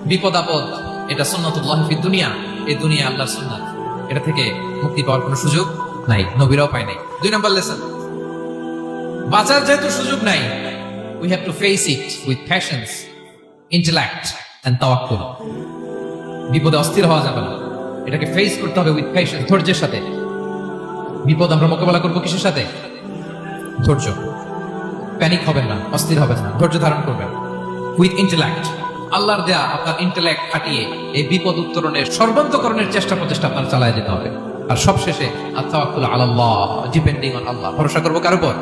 বিপদ আপদ এটা সুন্নাতুল্লাহ ফিদ দুনিয়া। এই দুনিয়া আল্লাহর সুন্নাত, এটা থেকে মুক্তি পাওয়ার কোনো সুযোগ নাই, নবীরাও পায় নাই। 2 নম্বর লেসন, বাঁচার যেহেতু সুযোগ নাই, we have to face it with patience, intellect and tawakkul. বিপদে অস্থির হওয়া যাবে না, এটাকে ফেস করতে হবে উইথ পেশেন্স, ধৈর্যের সাথে। বিপদ আমরা মোকাবেলা করবো কিসের সাথে? ধৈর্য। প্যানিক হবেন না, অস্থির হবেন না, ধৈর্য ধারণ করবেন উইথ ইন্টেলেক্ট। আল্লাহর দেয়া আপনার ইন্টেলেক্ট খাটিয়ে এই বিপদ উত্তরণের সর্বান্তকরণের চেষ্টা প্রচেষ্টা আপনার চালায় যেতে হবে। আর সবশেষে আত-তাওয়াক্কুল আলাল্লাহ, ডিপেন্ডিং অন আল্লাহ, ভরসা করবো কার উপর?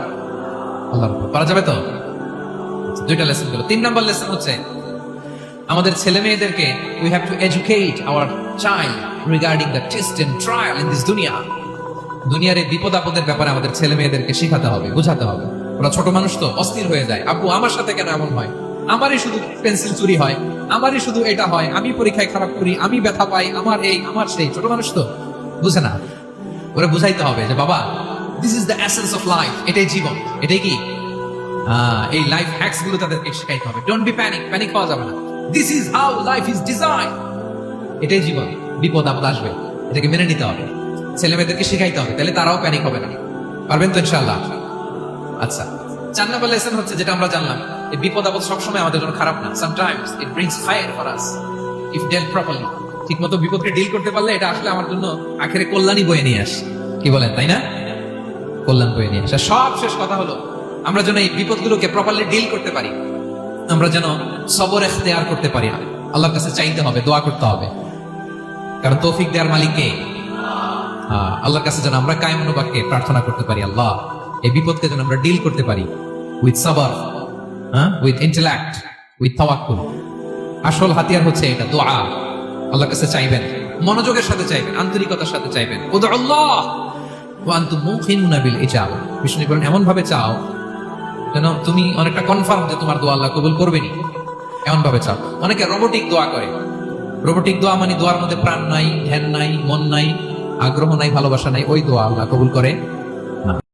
আল্লাহর উপর। পারা যাবে তো? দুইটা লেসন গেল। 3 নাম্বার লেসন হচ্ছে আমাদের ছেলে মেয়েদেরকে we have to educate our child regarding the test and trial in this dunya. দুনিয়ার এই বিপদ আপদের ব্যাপারে আমাদের ছেলে মেয়েদেরকে শেখাতে হবে, বোঝাতে হবে। ওরা ছোট মানুষ তো অস্থির হয়ে যায়, আব্বু আমার সাথে কেন এমন হয়, আমারই শুধু পেন্সিল চুরি হয়, আমারই শুধু এটা হয়, আমি পরীক্ষায় খারাপ করি, আমি ব্যথা পাই, আমার এই আমার সেই। ছোট মানুষ তো বুঝে না, ওরা বুঝাইতে হবে যে বাবা, this is the essence of life, এটাই জীবন, এটাই কি এই লাইফ হ্যাকস গুলো তাদেরকে শেখাইতে হবে। ডোন্ট বি প্যানিক, প্যানিক হওয়া যাবে না। This is how life is design, এটাই জীবন, বিপদ আপদ আসবে, এটাকে মেনে নিতে হবে, ছেলে মেয়েদেরকে শেখাইতে হবে, তাহলে তারাও প্যানিক হবে না। পারবেন তো ইনশাআল্লাহ? আচ্ছা, 4 নাম্বার লেসন হচ্ছে যেটা আমরা জানলাম, এই বিপদ আপদ সবসময় আমাদের জন্য খারাপ না। Sometimes it brings fire for us if ডেল্ট properly. ঠিকমতো বিপদকে ডিল করতে পারলে এটা আসলে আমার জন্য আখেরে কল্যাণই বয়ে নিয়ে আসে। কি বলেন, তাই না? কল্যাণ বয়ে নিয়ে আসে। সব শেষ কথা হলো, আমরা যেন এই বিপদগুলোকে প্রপারলি ডিল করতে পারি, আমরা যেন সবর ইখতিয়ার করতে পারি। আল্লাহর কাছে চাইতে হবে, দোয়া করতে হবে, কারণ তৌফিক দেওয়ার মালিক কে? আল্লাহর কাছে যেন আমরা কায়েম অনুবাক্যে প্রার্থনা করতে পারি, আল্লাহ এই বিপদকে যেন আমরা ডিল করতে পারি উইথ সবর, উইথ ইন্টেলেক্ট, উইথ তাওয়াক্কুল। আসল হাতিয়ার হচ্ছে এটা, দোয়া। আল্লাহর কাছে চাইবেন, মনোযোগের সাথে চাইবেন, আন্তরিকতার সাথে চাইবেন। উদুল্লাহ ওয়া আনতুম মুকিনুনা বিল ইজাবা। বিষ্ণু বলেন এমন ভাবে চাও যেন তুমি অনেকটা কনফার্ম যে তোমার দোয়া আল্লাহ কবুল করবেনি, এমন ভাবে চাও। অনেকে রোবোটিক দোয়া করে। রোবোটিক দোয়া মানে দোয়ার মধ্যে প্রাণ নাই, ধ্যান নাই, মন নাই, আগ্রহ নাই, ভালোবাসা নাই, ওই দোয়া আল্লাহ কবুল করে